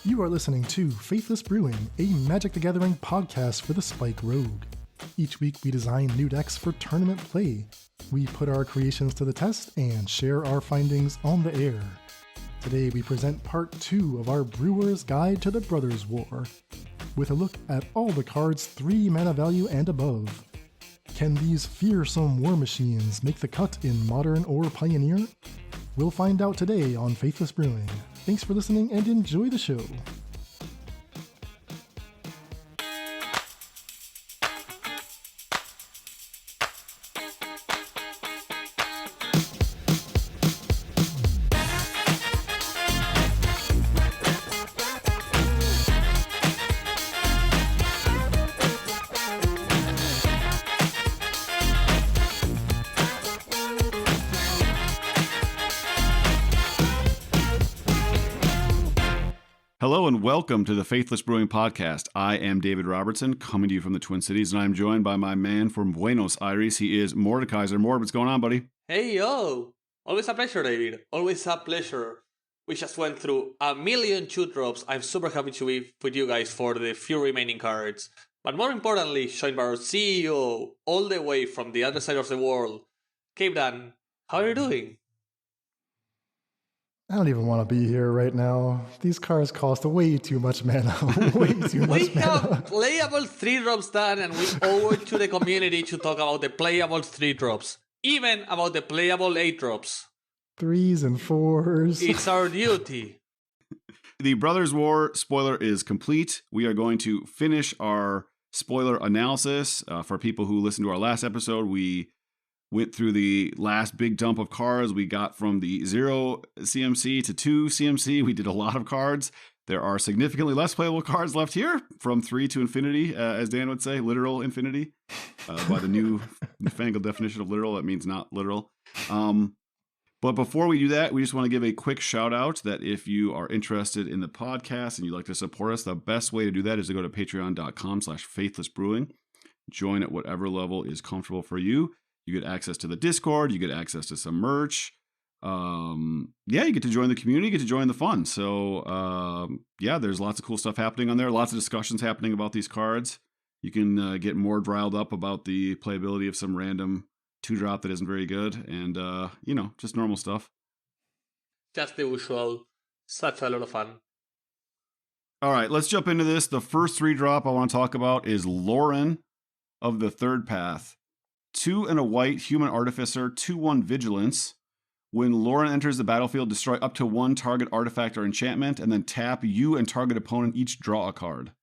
You are listening to Faithless Brewing, a Magic the Gathering podcast for the Spike Rogue. Each week we design new decks for tournament play. We put our creations to the test and share our findings on the air. Today we present part 2 of our Brewer's Guide to the Brothers' War, with a look at all the cards 3 mana value and above. Can these fearsome war machines make the cut in Modern or Pioneer? We'll find out today on Faithless Brewing. Thanks for listening and enjoy the show. Hello and welcome to the Faithless Brewing Podcast. I am David Robertson, coming to you from the Twin Cities, and I'm joined by my man from Buenos Aires. He is Mordekaiser. Mord, what's going on, buddy? Hey, yo! Always a pleasure, David. Always a pleasure. We just went through a million 2-drops. I'm super happy to be with you guys for the few remaining cards. But more importantly, joined by our CEO, all the way from the other side of the world. Cape Dan, how are you doing? I don't even want to be here right now. These cards cost way too much mana. Way too much We mana. have playable 3-drops done, and we owe it to the community to talk about the playable 3-drops. Even about the playable 8-drops. 3s and 4s. It's our duty. The Brothers' War spoiler is complete. We are going to finish our spoiler analysis. For people who listened to our last episode, we went through the last big dump of cards. We got from the 0 CMC to 2 CMC. We did a lot of cards. There are significantly less playable cards left here, from 3 to infinity, as Dan would say, literal infinity. By the new newfangled definition of literal, that means not literal. But before we do that, we just want to give a quick shout out that if you are interested in the podcast and you'd like to support us, the best way to do that is to go to patreon.com/faithlessbrewing. Join at whatever level is comfortable for you. You get access to the Discord, you get access to some merch. You get to join the community, you get to join the fun. So, there's lots of cool stuff happening on there. Lots of discussions happening about these cards. You can get more riled up about the playability of some random 2-drop that isn't very good. And, just normal stuff. Just the usual. Such a lot of fun. All right, let's jump into this. The first 3-drop I want to talk about is Loran of the Third Path. 2 and a white human artificer, 2/1 vigilance. When Loran enters the battlefield, destroy up to 1 target artifact or enchantment, and then tap you and target opponent each draw a card.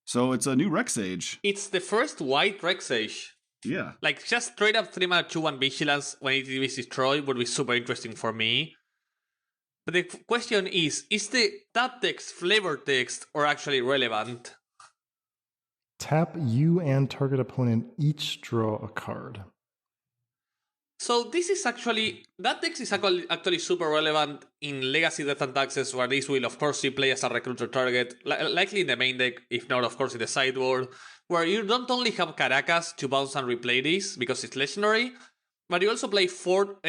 So it's a new Rexage. It's the first white Rexage. Yeah. Like, just straight up 3 mana 2/1 vigilance when it is destroyed would be super interesting for me. But the question is the tap text flavor text or actually relevant? Tap you and target opponent each draw a card. So this is actually, that text is actually super relevant in Legacy Death and Taxes, where this will of course play as a recruiter target, likely in the main deck, if not of course in the sideboard, where you don't only have Caracas to bounce and replay this because it's legendary, but you also play a full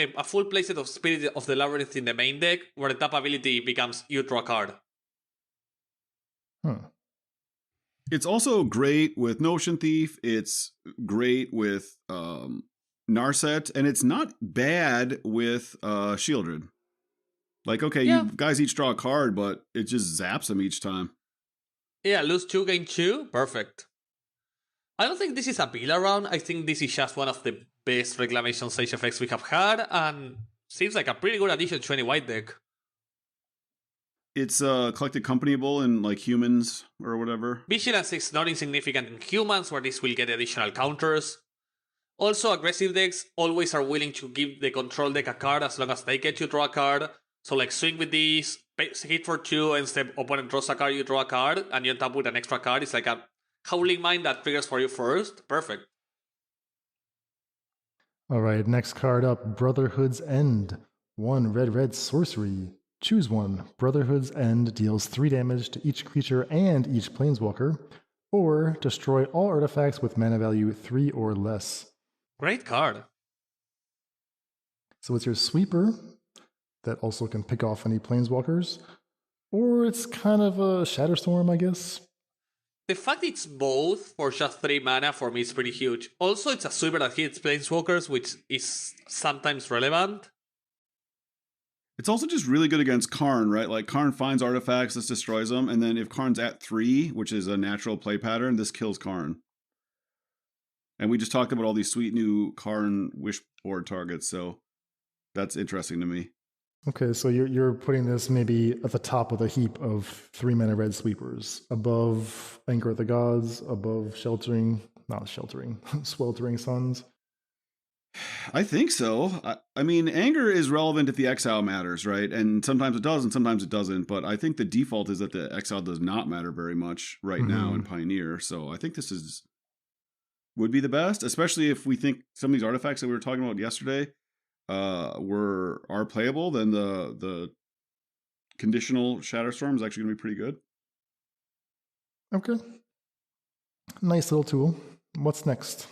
playset of Spirit of the Labyrinth in the main deck, where the tap ability becomes you draw a card. It's also great with Notion Thief. It's great with Narset, and it's not bad with Shieldred. Like, okay, you guys each draw a card, but it just zaps them each time. Yeah, lose 2, gain 2. Perfect. I don't think this is a build around. I think this is just one of the best Reclamation Sage effects we have had, and seems like a pretty good addition to any white deck. It's collected companyable in like humans or whatever. Vigilance is not insignificant in humans, where this will get additional counters. Also, aggressive decks always are willing to give the control deck a card as long as they get you draw a card. So like swing with these, hit for 2, and step opponent draws a card, you draw a card, and you tap with an extra card. It's like a Howling Mine that triggers for you first. Perfect. Alright, next card up, Brotherhood's End. 1 red sorcery. Choose 1. Brotherhood's End deals 3 damage to each creature and each planeswalker, or destroy all artifacts with mana value 3 or less. Great card. So it's your sweeper that also can pick off any planeswalkers. Or it's kind of a Shatterstorm, I guess. The fact it's both for just 3 mana for me is pretty huge. Also, it's a sweeper that hits Planeswalkers, which is sometimes relevant. It's also just really good against Karn, right? Like Karn finds artifacts, this destroys them, and then if Karn's at 3, which is a natural play pattern, this kills Karn. And we just talked about all these sweet new Karn wishboard targets, so that's interesting to me. Okay, so you're putting this maybe at the top of the heap of 3 mana red sweepers, above Anger of the Gods, above Sweltering Suns. I think so. I mean, Anger is relevant if the exile matters, right? And sometimes it does and sometimes it doesn't, but I think the default is that the exile does not matter very much right now in Pioneer, so I think this would be the best, especially if we think some of these artifacts that we were talking about yesterday are playable, then the conditional Shatterstorm is actually going to be pretty good. Okay. Nice little tool. What's next?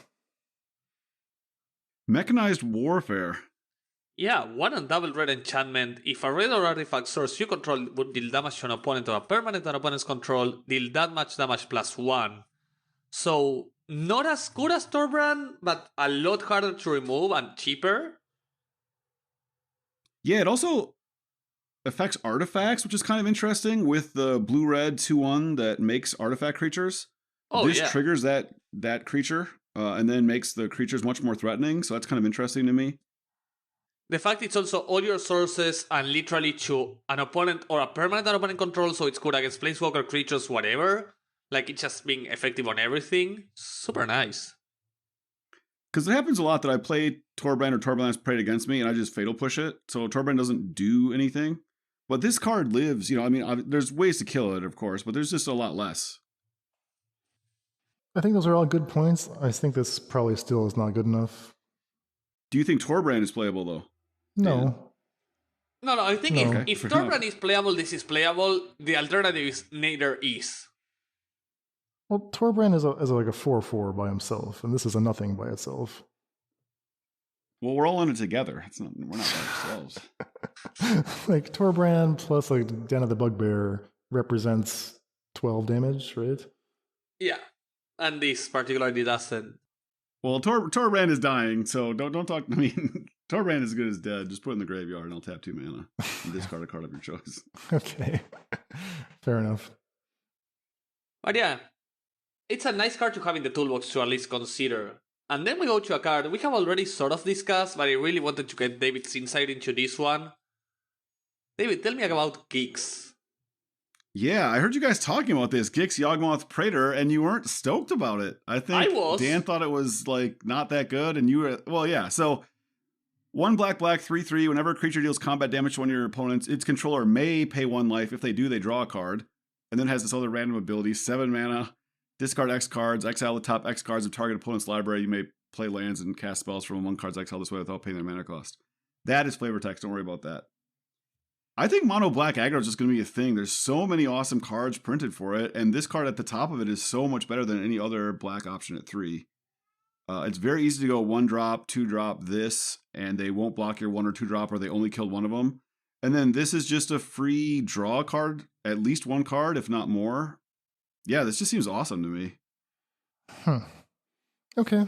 Mechanized Warfare. Yeah, 1 and double red enchantment. If a red or artifact source you control would deal damage to an opponent or a permanent on opponent's control, deal that much damage +1. So, not as good as Torbrand, but a lot harder to remove and cheaper. Yeah, it also affects artifacts, which is kind of interesting with the blue-red 2/1 that makes artifact creatures. This triggers that creature and then makes the creatures much more threatening, so that's kind of interesting to me. The fact it's also all your sources and literally to an opponent or a permanent on opponent control, so it's good against Planeswalker creatures, whatever. Like it's just being effective on everything. Super nice. Because it happens a lot that I play Torbrand or Torbrand's played against me and I just fatal push it. So Torbrand doesn't do anything. But this card lives, there's ways to kill it, of course, but there's just a lot less. I think those are all good points. I think this probably still is not good enough. Do you think Torbrand is playable, though? No. Yeah. No, I think if Torbrand is playable, this is playable. The alternative is neither is. Well, Torbrand is like a 4/4 by himself, and this is a nothing by itself. Well, we're all in it together. We're not by ourselves. Like Torbrand plus like Den of the Bugbear represents 12 damage, right? Yeah, and this particularly doesn't. Well, Torbrand is dying, so don't talk. I mean, Torbrand is as good as dead. Just put it in the graveyard, and I'll tap 2 mana and discard a card of your choice. Okay, fair enough. But yeah. It's a nice card to have in the toolbox to at least consider. And then we go to a card we have already sort of discussed, but I really wanted to get David's insight into this one. David, tell me about Gix. Yeah, I heard you guys talking about this, Gix Yawgmoth Praetor, and you weren't stoked about it. I think I was. Dan thought it was like not that good, and you were, well, yeah. So 1 black 3/3. Whenever a creature deals combat damage to one of your opponents, its controller may pay 1 life. If they do, they draw a card, and then has this other random ability: 7 mana. Discard X cards, exile the top X cards of target opponent's library. You may play lands and cast spells from among cards exiled this way without paying their mana cost. That is flavor text. Don't worry about that. I think mono black aggro is just going to be a thing. There's so many awesome cards printed for it, and this card at the top of it is so much better than any other black option at 3. It's very easy to go 1-drop, 2-drop this, and they won't block your 1 or 2-drop, or they only killed one of them. And then this is just a free draw card, at least 1 card, if not more. Yeah, this just seems awesome to me. Okay.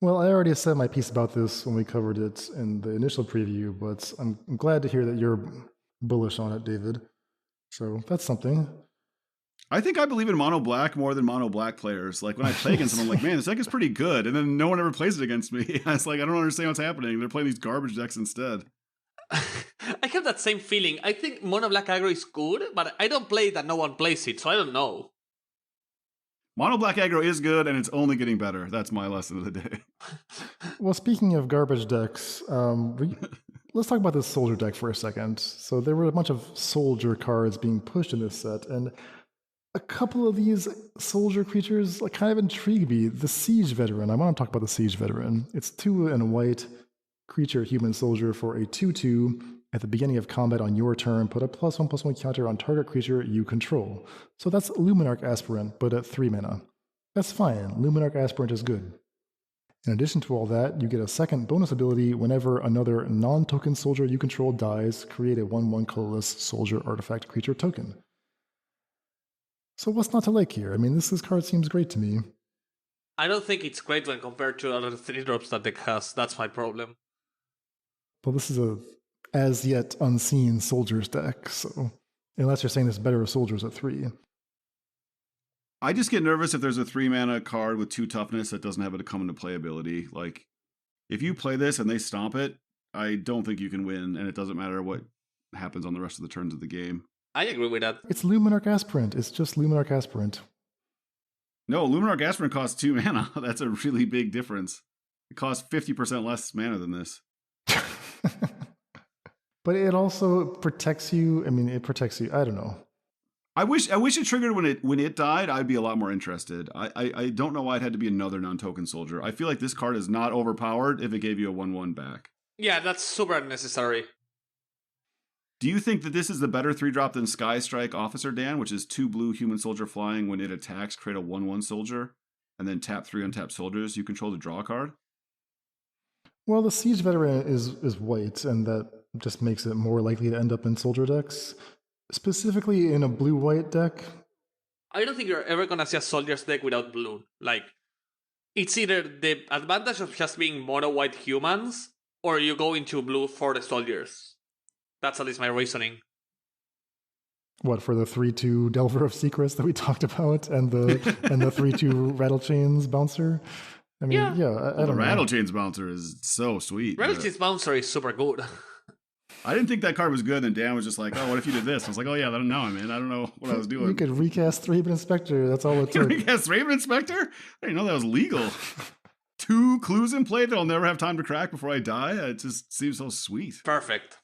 Well, I already said my piece about this when we covered it in the initial preview, but I'm glad to hear that you're bullish on it, David. So that's something. I think I believe in mono black more than mono black players. Like when I play against them, I'm like, man, this deck is pretty good. And then no one ever plays it against me. It's like, I don't understand what's happening. They're playing these garbage decks instead. I have that same feeling. I think mono black aggro is good, but I don't play it and no one plays it, so I don't know. Mono black aggro is good, and it's only getting better. That's my lesson of the day. Well, speaking of garbage decks, let's talk about this soldier deck for a second. So there were a bunch of soldier cards being pushed in this set, and a couple of these soldier creatures kind of intrigue me. The Siege Veteran. I want to talk about the Siege Veteran. It's 2 and white creature human soldier for a 2/2. At the beginning of combat on your turn, put a +1/+1 counter on target creature you control. So that's Luminarch Aspirant, but at 3 mana. That's fine. Luminarch Aspirant is good. In addition to all that, you get a second bonus ability whenever another non-token soldier you control dies, create a 1/1 colorless soldier artifact creature token. So what's not to like here? I mean, this card seems great to me. I don't think it's great when compared to other 3-drops that deck has. That's my problem. Well, this is a as yet unseen soldiers deck, so unless you're saying it's better with soldiers at 3. I just get nervous if there's a 3-mana card with 2 toughness that doesn't have a come into play ability. Like, if you play this and they stomp it, I don't think you can win, and it doesn't matter what happens on the rest of the turns of the game. I agree with that. It's Luminarch Aspirant. It's just Luminarch Aspirant. No, Luminarch Aspirant costs 2 mana. That's a really big difference. It costs 50% less mana than this. But it also protects you. I mean, it protects you. I don't know. I wish it triggered when it died. I'd be a lot more interested. I don't know why it had to be another non-token soldier. I feel like this card is not overpowered if it gave you a 1/1 back. Yeah, that's super unnecessary. Do you think that this is the better 3-drop than Skystrike Officer, Dan, which is 2 blue human soldier flying when it attacks, create a 1/1 soldier, and then tap 3 untapped soldiers you control to draw a card? Well, the Siege Veteran is white, and that just makes it more likely to end up in soldier decks. Specifically in a blue-white deck. I don't think you're ever gonna see a soldiers deck without blue. Like, it's either the advantage of just being mono-white humans, or you go into blue for the soldiers. That's at least my reasoning. What, for the 3/2 Delver of Secrets that we talked about, and the 3/2 Rattlechains Bouncer? I mean, I don't know. The Rattlechains Bouncer is so sweet. Rattlechains Bouncer is super good. I didn't think that card was good, and Dan was just like, oh, what if you did this? I was like, oh yeah, no, I mean, I don't know what I was doing. You could recast Thraben Inspector, that's all it took. Recast Thraben Inspector? I didn't know that was legal. 2 clues in play that I'll never have time to crack before I die? It just seems so sweet. Perfect.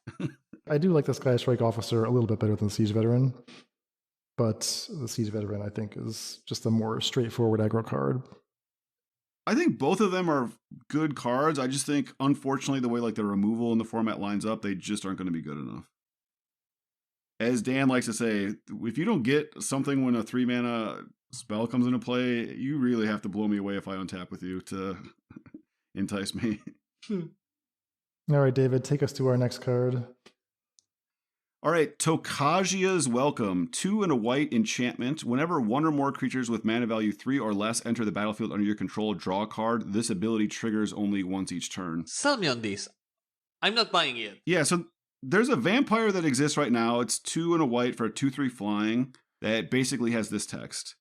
I do like the Skystrike Officer a little bit better than the Siege Veteran, but the Siege Veteran, I think, is just a more straightforward aggro card. I think both of them are good cards. I just think, unfortunately, the way like the removal in the format lines up, they just aren't going to be good enough. As Dan likes to say, if you don't get something when a 3-mana spell comes into play, you really have to blow me away if I untap with you to entice me. All right, David, take us to our next card. All right, Tocasia's Welcome. 2 and a white enchantment. Whenever 1 or more creatures with mana value 3 or less enter the battlefield under your control, draw a card. This ability triggers only once each turn. Sell me on this. I'm not buying it. Yeah, so there's a vampire that exists right now. It's 2 and a white for a 2/3 flying that basically has this text.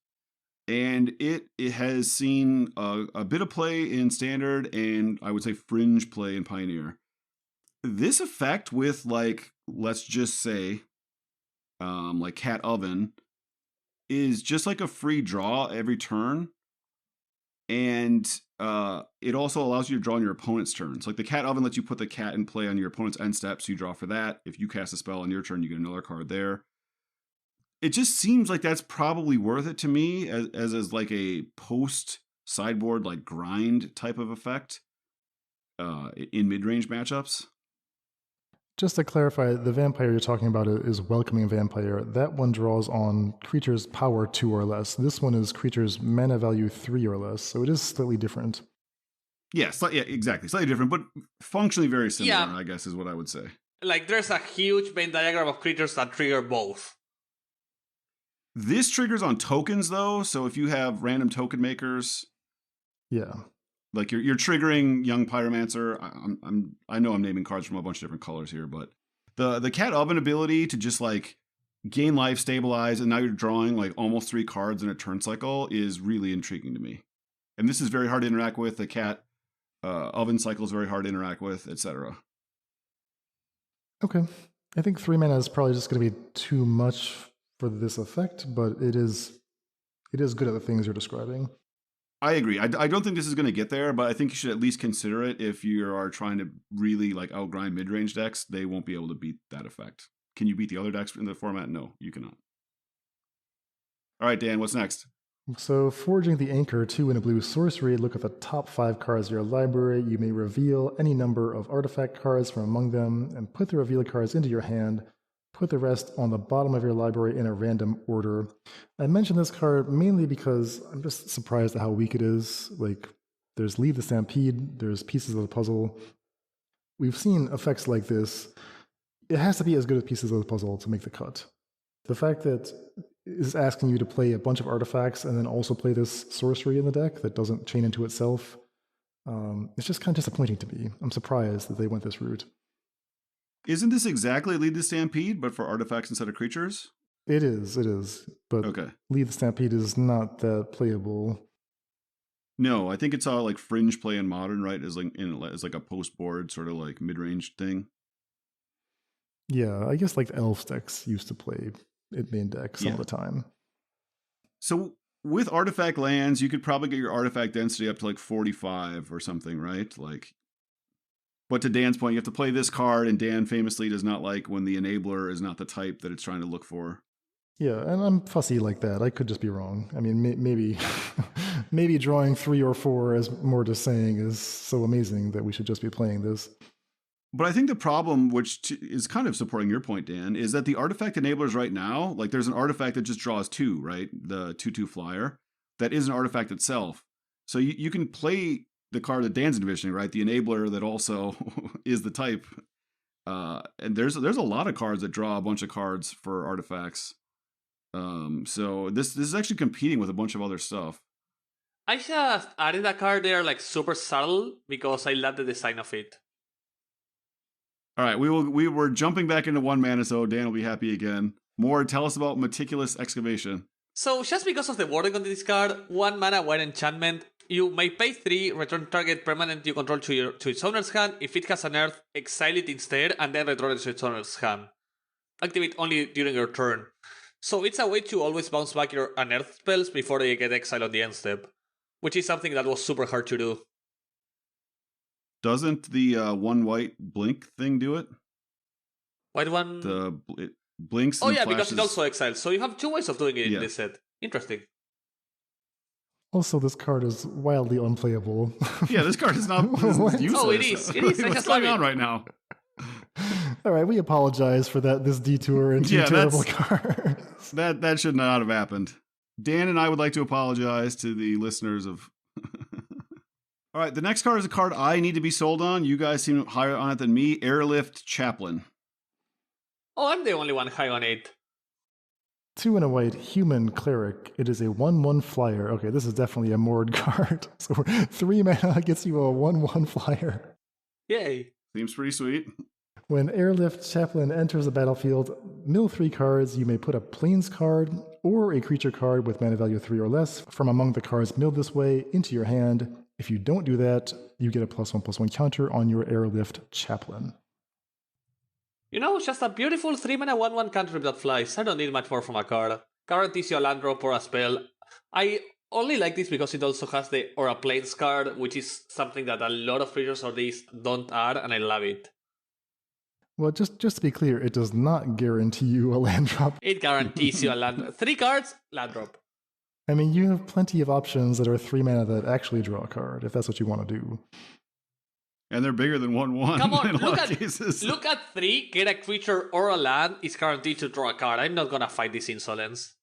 And it has seen a bit of play in Standard and I would say fringe play in Pioneer. This effect with, like, let's just say, like Cat Oven, is just like a free draw every turn. And it also allows you to draw on your opponent's turns. Like the Cat Oven lets you put the cat in play on your opponent's end step, so you draw for that. If you cast a spell on your turn, you get another card there. It just seems like that's probably worth it to me as like a post sideboard like grind type of effect in mid-range matchups. Just to clarify, the vampire you're talking about is Welcoming Vampire. That one draws on creatures power 2 or less. This one is creatures mana value 3 or less, so it is slightly different. Yeah, exactly. Slightly different, but functionally very similar, I guess is what I would say. Like, there's a huge Venn diagram of creatures that trigger both. This triggers on tokens, though, so if you have random token makers... Yeah. Like you're triggering Young Pyromancer. I know I'm naming cards from a bunch of different colors here, but the Cat Oven ability to just like gain life, stabilize, and now you're drawing like almost 3 cards in a turn cycle is really intriguing to me. And this is very hard to interact with. The Cat Oven cycle is very hard to interact with, etc. Okay, I think 3 mana is probably just going to be too much for this effect, but it is good at the things you're describing. I agree. I don't think this is going to get there, but I think you should at least consider it if you are trying to really like outgrind mid-range decks. They won't be able to beat that effect. Can you beat the other decks in the format? No, you cannot. All right, Dan, what's next? So, Forging the Anchor, 2 and a blue sorcery. Look at the top 5 cards of your library. You may reveal any number of artifact cards from among them and put the revealed cards into your hand. Put the rest on the bottom of your library in a random order. I mention this card mainly because I'm just surprised at how weak it is. Like, There's Lead the Stampede, there's Pieces of the Puzzle. We've seen effects like this. It has to be as good as Pieces of the Puzzle to make the cut. The fact that it's asking you to play a bunch of artifacts and then also play this sorcery in the deck that doesn't chain into itself, it's just kind of disappointing to me. I'm surprised that they went this route. Isn't this exactly Lead the Stampede, but for artifacts instead of creatures? It is. But okay. Lead the Stampede is not that playable. No, I think it's all like fringe play in Modern, right? As like a post board sort of like mid range thing. Yeah, I guess like the Elf decks used to play it main deck some of the time. So with artifact lands, you could probably get your artifact density up to like 45 or something, right? Like, but to Dan's point, you have to play this card, and Dan famously does not like when the enabler is not the type that it's trying to look for. Yeah, and I'm fussy like that. I could just be wrong. I mean, maybe maybe drawing 3 or 4, as Mort is saying, is so amazing that we should just be playing this. But I think the problem, which is kind of supporting your point, Dan, is that the artifact enablers right now, like there's an artifact that just draws 2, right? The 2/2 flyer. That is an artifact itself. So you can play the card that Dan's envisioning, right? The enabler that also is the type. And there's a lot of cards that draw a bunch of cards for artifacts. So this is actually competing with a bunch of other stuff. I just added a card there like super subtle because I love the design of it. All right, we were jumping back into 1 mana, so Dan will be happy again. More, tell us about Meticulous Excavation. So just because of the wording on this card, 1 mana, 1 enchantment, you may pay 3, return target permanent you control to its owner's hand. If it has an earth, exile it instead, and then return it to its owner's hand. Activate only during your turn. So it's a way to always bounce back your unearthed spells before they get exiled on the end step, which is something that was super hard to do. Doesn't the 1 white blink thing do it? White one? It blinks and flashes. Because it also exiles. So you have 2 ways of doing it in this set. Interesting. Also, this card is wildly unplayable. Yeah, this card is not useless. Oh, it is. What's going on right now? All right, we apologize for this detour into terrible cards. That should not have happened. Dan and I would like to apologize to the listeners of... All right, the next card is a card I need to be sold on. You guys seem higher on it than me. Airlift Chaplain. Oh, I'm the only one high on it. 2 and a white, human cleric. It is a 1/1 flyer. Okay, this is definitely a Mord card. So 3 mana gets you a 1/1 flyer. Yay. Seems pretty sweet. When Airlift Chaplain enters the battlefield, mill 3 cards. You may put a Plains card or a creature card with mana value 3 or less from among the cards milled this way into your hand. If you don't do that, you get a +1/+1 counter on your Airlift Chaplain. You know, it's just a beautiful 3 mana 1/1 cantrip that flies. I don't need much more from a card. Guarantees you a land drop or a spell. I only like this because it also has the Aura Plains card, which is something that a lot of creatures of these don't add, and I love it. Well, just to be clear, it does not guarantee you a land drop. It guarantees you a land drop. 3 cards, land drop. I mean, you have plenty of options that are 3 mana that actually draw a card, if that's what you want to do. And they're bigger than 1/1. Come on, in a lot of cases. Look at 3, get a creature or a land, is guaranteed to draw a card. I'm not gonna fight this insolence.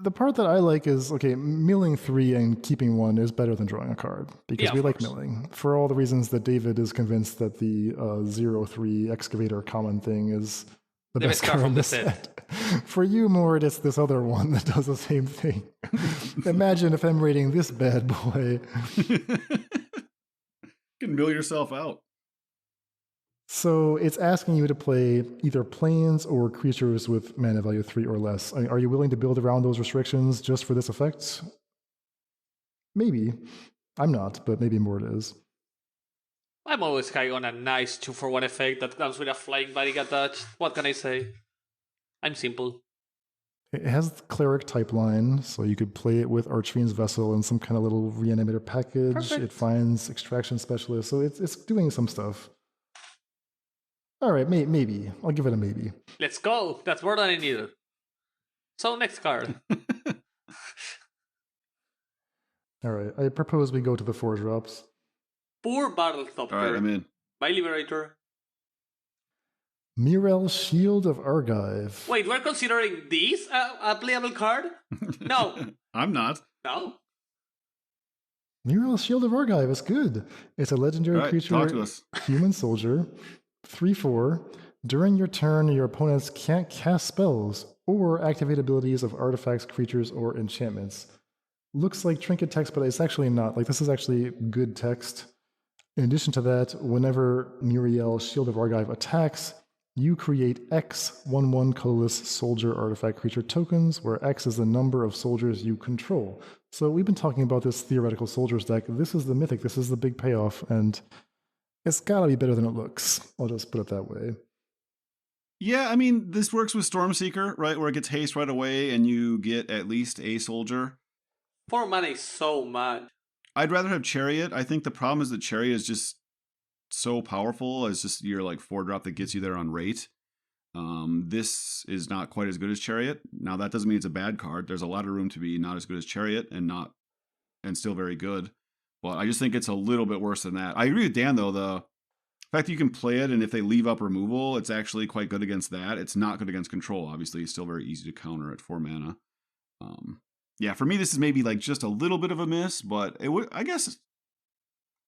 The part that I like is, okay, milling 3 and keeping 1 is better than drawing a card, because we like milling. For all the reasons that David is convinced that the 0/3 Excavator common thing is the best card from the set. For you, Mort, it's this other one that does the same thing. Imagine if I'm rating this bad boy. You can mill yourself out. So it's asking you to play either planes or creatures with mana value 3 or less. Are you willing to build around those restrictions just for this effect? Maybe. I'm not, but maybe Mort is. I'm always high on a nice 2-for-1 effect that comes with a flying body attached. What can I say? I'm simple. It has the Cleric type line, so you could play it with Archfiend's Vessel and some kind of little reanimator package. Perfect. It finds Extraction Specialist, so it's doing some stuff. All right, maybe. I'll give it a maybe. Let's go. That's more than I needed. So, next card. All right, I propose we go to the 4-drops. Poor Battlethopter. All right, I'm in. By Liberator. Myrel, Shield of Argive. Wait, we're considering this a playable card? No. I'm not. No? Myrel, Shield of Argive is good. It's a legendary creature, talk to us. human soldier, 3/4. During your turn, your opponents can't cast spells or activate abilities of artifacts, creatures, or enchantments. Looks like trinket text, but it's actually not. Like, this is actually good text. In addition to that, whenever Myrel, Shield of Argive attacks, you create X 1/1 colorless soldier artifact creature tokens, where X is the number of soldiers you control. So we've been talking about this theoretical soldiers deck. This is the mythic, this is the big payoff, and it's gotta be better than it looks. I'll just put it that way. Yeah, I mean, this works with Stormseeker, right? Where it gets haste right away and you get at least a soldier. 4 mana is so much. I'd rather have Chariot. I think the problem is that Chariot is just so powerful as just your like 4-drop that gets you there on rate. This is not quite as good as Chariot. Now that doesn't mean it's a bad card. There's a lot of room to be not as good as Chariot and still very good. But I just think it's a little bit worse than that. I agree with Dan though. The fact that you can play it and if they leave up removal, it's actually quite good against that. It's not good against control. Obviously, it's still very easy to counter at 4 mana. Yeah, for me this is maybe like just a little bit of a miss, but it would. I guess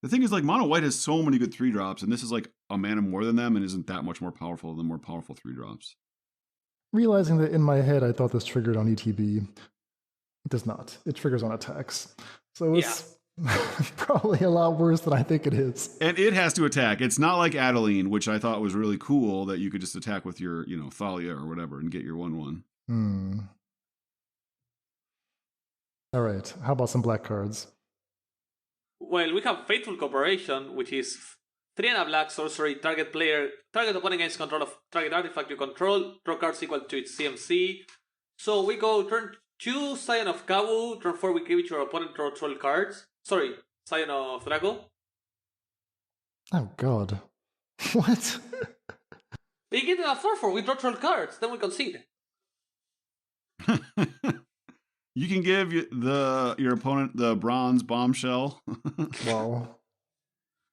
the thing is like mono white has so many good 3-drops, and this is like a mana more than them, and isn't that much more powerful than more powerful 3-drops. Realizing that in my head I thought this triggered on ETB, it does not. It triggers on attacks. So it's probably a lot worse than I think it is. And it has to attack. It's not like Adeline, which I thought was really cool that you could just attack with your, Thalia or whatever and get your 1/1. All right. How about some black cards? Well, we have Fateful Cooperation, which is 3 and a black sorcery. Target opponent gains control of target artifact you control. Draw cards equal to its CMC. So we go turn 2, Scion of Kabu. Turn 4, we give it your opponent draw 12 cards. Sorry, Scion of Draco. Oh, God. What? They get a 4/4. We draw 12 cards. Then we concede. You can give your opponent the bronze bombshell. Wow.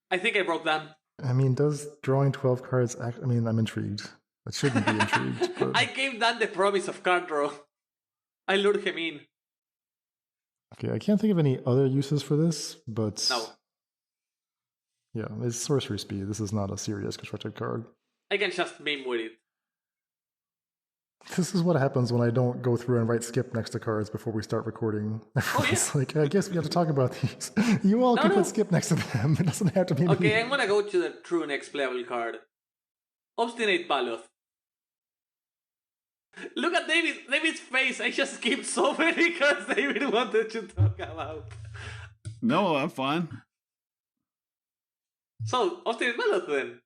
I think I broke down. I mean, does drawing 12 cards act? I mean, I'm intrigued. I shouldn't be intrigued. But... I gave Dan the promise of card draw. I lured him in. Okay, I can't think of any other uses for this, but... No. Yeah, it's sorcery speed. This is not a serious constructed card. I can just meme with it. This is what happens when I don't go through and write skip next to cards before we start recording. It's like, I guess we have to talk about these. You all can put skip next to them. It doesn't have to be Okay, me. I'm gonna go to the true next playable card. Obstinate Baloth. Look at David's face. I just skipped so many cards David wanted to talk about. No, I'm fine. So, Obstinate Baloth then.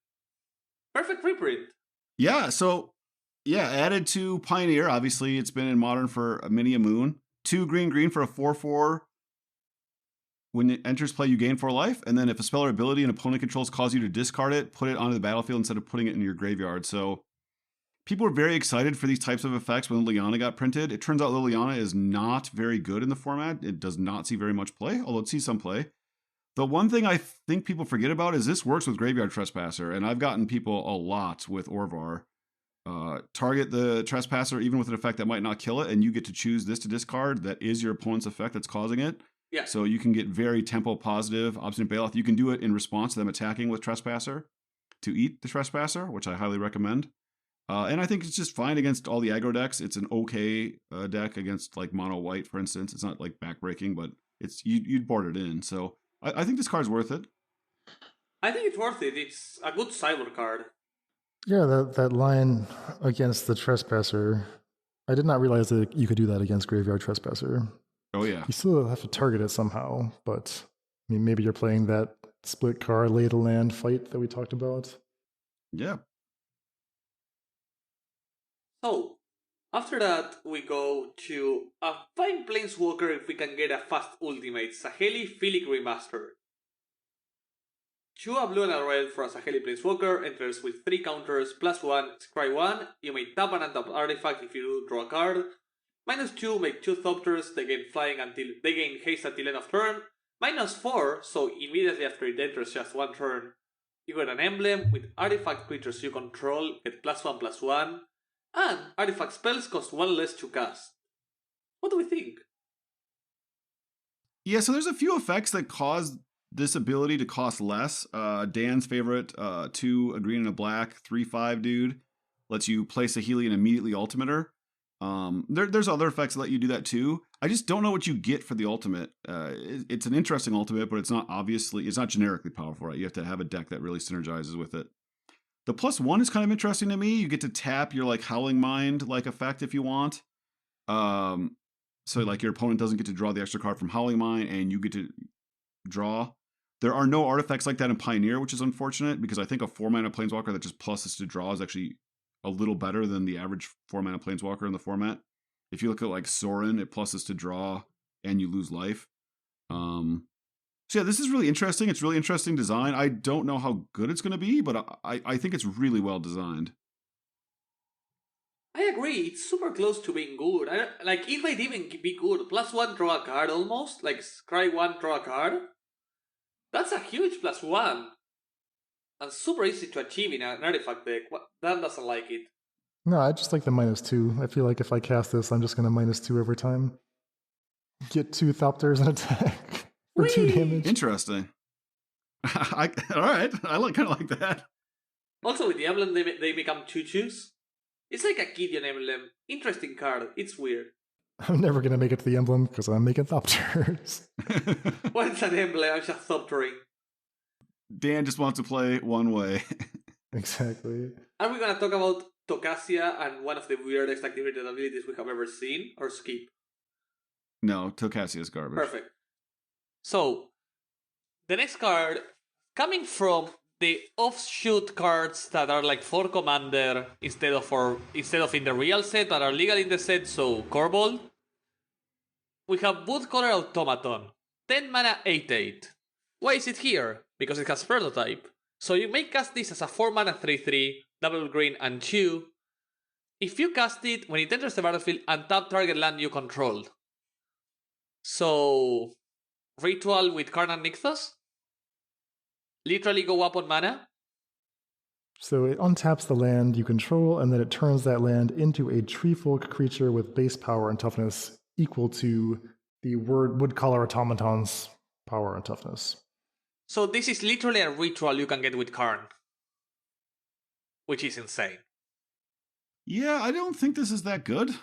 Perfect reprint. Yeah, so... Yeah, added to Pioneer. Obviously, it's been in Modern for many a moon. 2 green for a 4/4. When it enters play, you gain 4 life. And then if a spell or ability an opponent controls cause you to discard it, put it onto the battlefield instead of putting it in your graveyard. So people were very excited for these types of effects when Liliana got printed. It turns out Liliana is not very good in the format. It does not see very much play, although it sees some play. The one thing I think people forget about is this works with Graveyard Trespasser. And I've gotten people a lot with Orvar. Target the Trespasser even with an effect that might not kill it, and you get to choose this to discard. That is your opponent's effect that's causing it. Yeah. So you can get very tempo positive Obstinate Baloth. You can do it in response to them attacking with Trespasser to eat the Trespasser, which I highly recommend. And I think it's just fine against all the aggro decks. It's an okay deck against like mono white, for instance. It's not like backbreaking, but it's you'd board it in. So I think this card's worth it. I think it's worth it. It's a good cyber card. Yeah, that line against the Trespasser, I did not realize that you could do that against Graveyard Trespasser. Oh, yeah. You still have to target it somehow, but I mean, maybe you're playing that split card, lay of the land fight that we talked about. Yeah. So, after that, we go to a fine Planeswalker if we can get a fast ultimate, Saheeli Filigree Master. 2 a blue and a red for a Saheeli Planeswalker, enters with 3 counters, +1, scry 1, you may tap an untap artifact if you do draw a card. -2, make 2 Thopters, they gain haste until end of turn. -4, so immediately after it enters just 1 turn, you get an emblem with artifact creatures you control, get +1/+1, and artifact spells cost 1 less to cast. What do we think? Yeah, so there's a few effects that cause this ability to cost less. Dan's favorite, 2, a green and a black, 3/5 dude, lets you play Saheeli and immediately ultimater. There's other effects that let you do that too. I just don't know what you get for the ultimate. It's an interesting ultimate, but it's not generically powerful, right? You have to have a deck that really synergizes with it. The +1 is kind of interesting to me. You get to tap your like Howling Mind like effect if you want. So like your opponent doesn't get to draw the extra card from Howling Mind, and you get to draw. There are no artifacts like that in Pioneer, which is unfortunate because I think a 4-mana Planeswalker that just pluses to draw is actually a little better than the average 4-mana Planeswalker in the format. If you look at like Sorin, it pluses to draw and you lose life. So yeah, this is really interesting. It's really interesting design. I don't know how good it's going to be, but I think it's really well designed. I agree. It's super close to being good. It might even be good. +1, draw a card almost. Like, scry 1, draw a card. That's a huge +1. And super easy to achieve in an artifact deck. Dan doesn't like it. No, I just like the -2. I feel like if I cast this, I'm just going to -2 every time. Get 2 Thopters and attack for 2 damage. Interesting. All right. I kind of like that. Also, with the emblem, they become 2/2s. It's like a Gideon emblem. Interesting card. It's weird. I'm never going to make it to the emblem because I'm making Thopters. What's an emblem? I'm just Thoptering. Dan just wants to play one way. Exactly. Are we going to talk about Tocasia and one of the weirdest activated abilities we have ever seen, or skip? No, Tocasia is garbage. Perfect. So, the next card, coming from the offshoot cards that are like for Commander instead of in the real set, but are legal in the set, so Corbold, we have Woodcaller Automaton, 10 mana 8/8. Why is it here? Because it has Prototype. So you may cast this as a 4 mana 3/3, double green and 2. If you cast it, when it enters the battlefield, untap target land you control. So, Ritual with Karn and Nykthos? Literally go up on mana? So it untaps the land you control, and then it turns that land into a treefolk creature with base power and toughness equal to the Woodcaller Automaton's power and toughness. So this is literally a ritual you can get with Karn. Which is insane. Yeah, I don't think this is that good.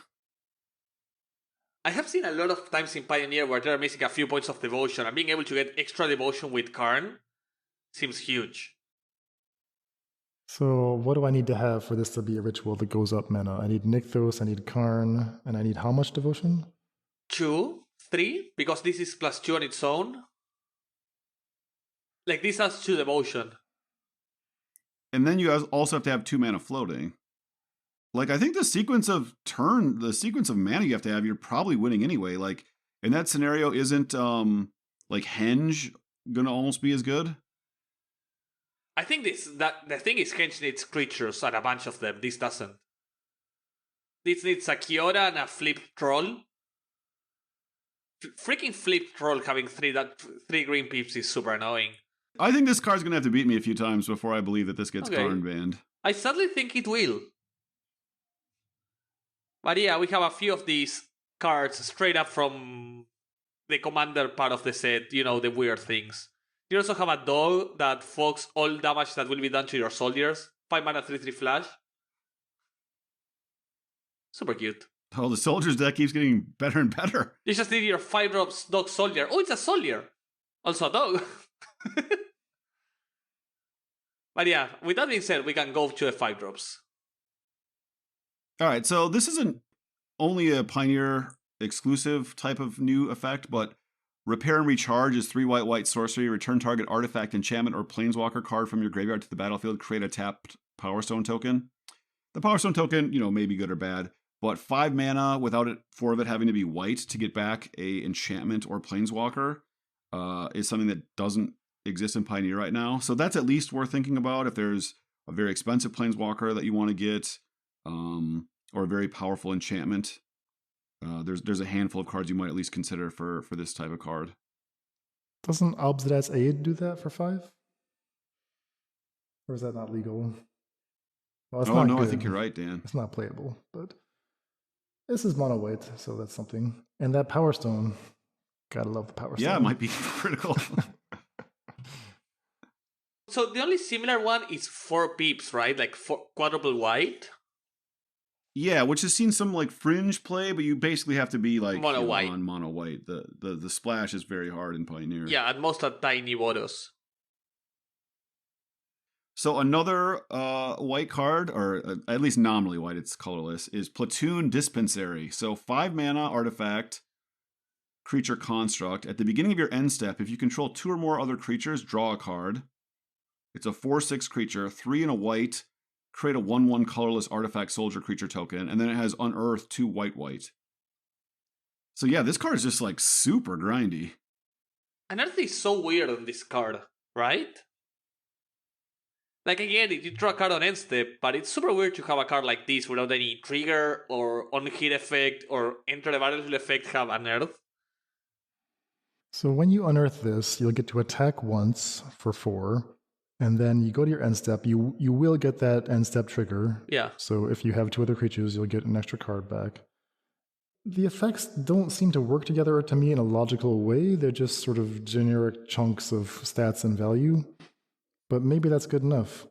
I have seen a lot of times in Pioneer where they're missing a few points of devotion, and being able to get extra devotion with Karn seems huge. So what do I need to have for this to be a ritual that goes up mana? I need Nykthos, I need Karn, and I need how much devotion? 2, 3, because this is +2 on its own. Like, this has 2 devotion. And then you also have to have 2 mana floating. Like, I think the sequence of mana you have to have, you're probably winning anyway. Like, in that scenario, isn't, like, Henge gonna almost be as good? I think the thing is Henge needs creatures and a bunch of them. This doesn't. This needs a Kiora and a flipped troll. Freaking flipped troll having 3 green pips is super annoying. I think this card's gonna have to beat me a few times before I believe that this gets Karn banned. I sadly think it will. But yeah, we have a few of these cards straight up from the Commander part of the set, you know, the weird things. You also have a dog that fogs all damage that will be done to your soldiers. 5 mana 3/3 flash. Super cute. Oh, the soldiers deck keeps getting better and better. You just need your 5-drops dog soldier. Oh, it's a soldier. Also a dog. But yeah, with that being said, we can go to the 5-drops. All right, so this isn't only a Pioneer exclusive type of new effect, but Repair and Recharge is 3 white sorcery. Return target artifact, enchantment, or planeswalker card from your graveyard to the battlefield. Create a tapped Power Stone token. The Power Stone token, may be good or bad, but 5 mana without 4 of it having to be white to get back a enchantment or planeswalker is something that doesn't exist in Pioneer right now. So that's at least worth thinking about if there's a very expensive planeswalker that you want to get, or a very powerful enchantment. There's a handful of cards you might at least consider for this type of card. Doesn't Obstinate Aid do that for 5? Or is that not legal? Well, it's not good. I think you're right, Dan. It's not playable, but this is mono white, so that's something. And that Power Stone, Gotta love the power Yeah, it stone. might be critical. So the only similar one is 4 pips, right? Like quadruple white. Yeah, which has seen some like fringe play, but you basically have to be like Mono white. on mono white. The splash is very hard in Pioneer. Yeah, at most a tiny boros. So another white card, or at least nominally white, it's colorless, is Platoon Dispenser. So 5 mana artifact, creature construct. At the beginning of your end step, if you control 2 or more other creatures, draw a card. It's a 4/6 creature, 3 and a white. Create a 1/1 colorless artifact soldier creature token, and then it has Unearth 2 white. So yeah, this card is just like super grindy. Unearth is so weird on this card, right? Like again, you draw a card on end step, but it's super weird to have a card like this without any trigger or on-hit effect or enter the battlefield effect have Unearth. So when you unearth this, you'll get to attack once for 4, and then you go to your end step. You will get that end step trigger. Yeah. So if you have 2 other creatures, you'll get an extra card back. The effects don't seem to work together to me in a logical way. They're just sort of generic chunks of stats and value. But maybe that's good enough.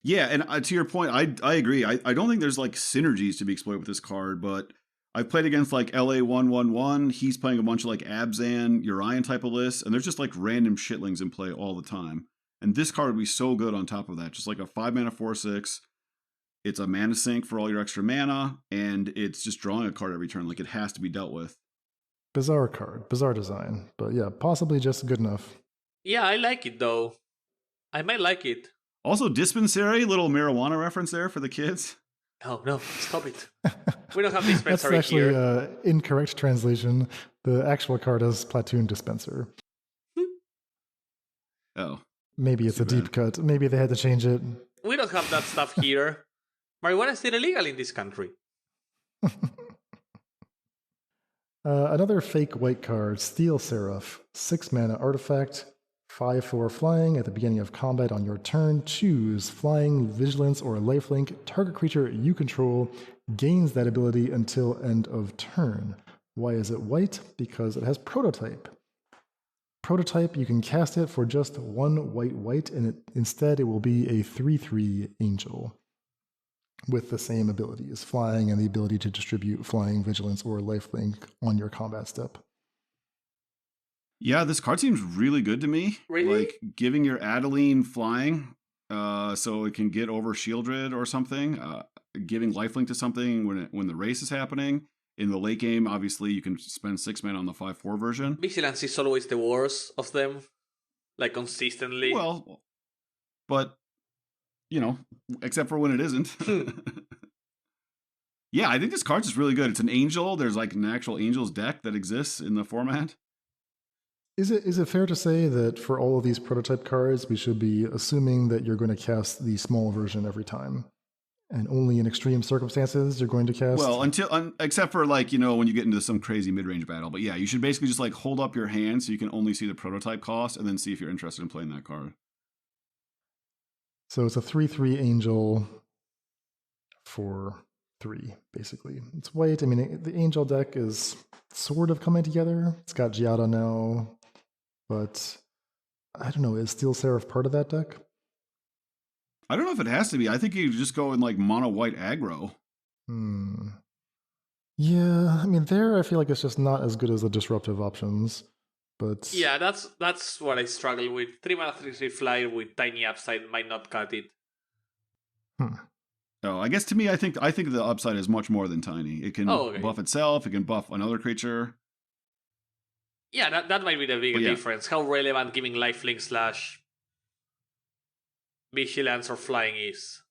Yeah, and to your point, I agree. I don't think there's like synergies to be exploited with this card, but I've played against like LA111. He's playing a bunch of like Abzan, Urian type of lists, and there's just like random shitlings in play all the time. And this card would be so good on top of that. Just like a 5 mana 4/6. It's a mana sink for all your extra mana, and it's just drawing a card every turn. Like it has to be dealt with. Bizarre card, bizarre design. But yeah, possibly just good enough. Yeah, I like it though. I might like it. Also, dispensary, little marijuana reference there for the kids. Oh no, stop it. We don't have dispensary That's here. actually incorrect translation. The actual card is Platoon Dispenser. Oh. Maybe it's a deep cut. Maybe they had to change it. We don't have that stuff here. Marijuana is still illegal in this country. Another fake white card, Steel Seraph. 6 mana artifact, 5/4 flying. At the beginning of combat on your turn, choose flying, vigilance, or lifelink. Target creature you control gains that ability until end of turn. Why is it white? Because it has prototype. Prototype, you can cast it for just 1 white, and instead it will be a 3/3 angel with the same abilities, flying and the ability to distribute flying, vigilance, or lifelink on your combat step. Yeah, this card seems really good to me. Really? Like giving your Adeline flying, so it can get over Shieldred or something. Giving lifelink to something when the race is happening. In the late game, obviously, you can spend 6 mana on the 5/4 version. Vigilance is always the worst of them. Like consistently. Well, but you know, except for when it isn't. Yeah, I think this card's just really good. It's an angel. There's like an actual angels deck that exists in the format. Is it fair to say that for all of these prototype cards, we should be assuming that you're going to cast the small version every time? And only in extreme circumstances you're going to cast? Well, except for like, you know, when you get into some crazy mid-range battle. But yeah, you should basically just like hold up your hand so you can only see the prototype cost and then see if you're interested in playing that card. So it's a 3/3 angel for 3, basically. It's white. I mean, the angel deck is sort of coming together. It's got Giada now, but I don't know, is Steel Seraph part of that deck? I don't know if it has to be. I think you just go in like mono white aggro. Yeah, I mean, there I feel like it's just not as good as the disruptive options. But yeah, that's what I struggle with. 3 mana 3/3 flyer with tiny upside might not cut it. Oh, I guess to me, I think the upside is much more than tiny. It can buff itself. It can buff another creature. Yeah, that might be the bigger difference. How relevant giving lifelink / vigilance or flying is.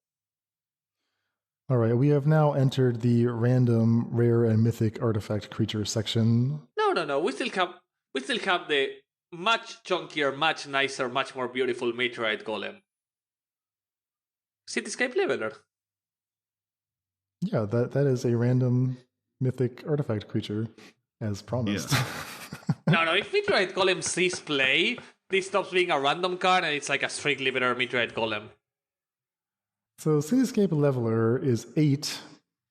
All right, we have now entered the random, rare, and mythic artifact creature section. No. We still have the much chunkier, much nicer, much more beautiful Meteorite Golem. Cityscape Leveler. Yeah, that is a random mythic artifact creature, as promised. Yeah. No, if Meteorite Golem sees play, this stops being a random card and it's like a straight Leveler Meteorite Golem. So Cityscape Leveler is 8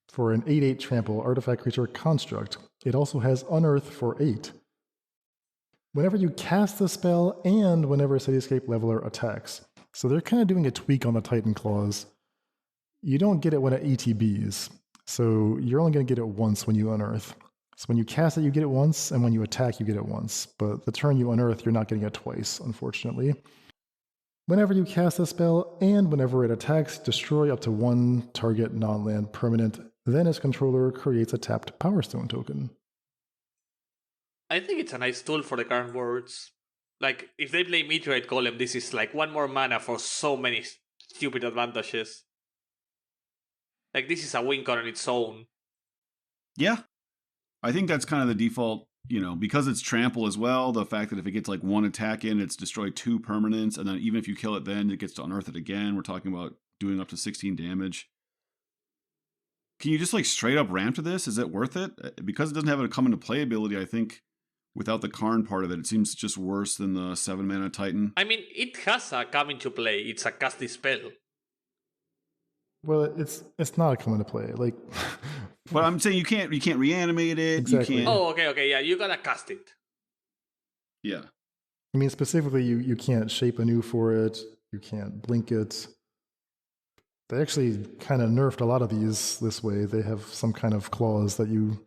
for an 8/8 trample artifact creature construct. It also has Unearth for 8. whenever you cast the spell and whenever Cityscape Leveler attacks. So they're kind of doing a tweak on the Titan clause. You don't get it when it ETBs, so you're only going to get it once when you unearth. So when you cast it, you get it once, and when you attack, you get it once. But the turn you unearth, you're not getting it twice, unfortunately. Whenever you cast a spell and whenever it attacks, destroy up to one target non-land permanent. Then its controller creates a tapped Power Stone token. I think it's a nice tool for the current boards. Like, if they play Meteorite Golem, this is like one more mana for so many stupid advantages. Like, this is a win con on its own. Yeah. I think that's kind of the default, because it's trample as well. The fact that if it gets like one attack in, it's destroyed 2 permanents. And then even if you kill it, then it gets to unearth it again. We're talking about doing up to 16 damage. Can you just like straight up ramp to this? Is it worth it? Because it doesn't have a come into play ability, I think without the Karn part of it, it seems just worse than the 7 mana Titan. I mean, it has a come into play. It's a casty spell. Well, it's not a come into play. Like, but I'm saying you can't reanimate it. Exactly. You can't. Oh, okay, yeah, you gotta cast it. Yeah. I mean, specifically, you can't shape anew for it. You can't blink it. They actually kind of nerfed a lot of these this way. They have some kind of clause that you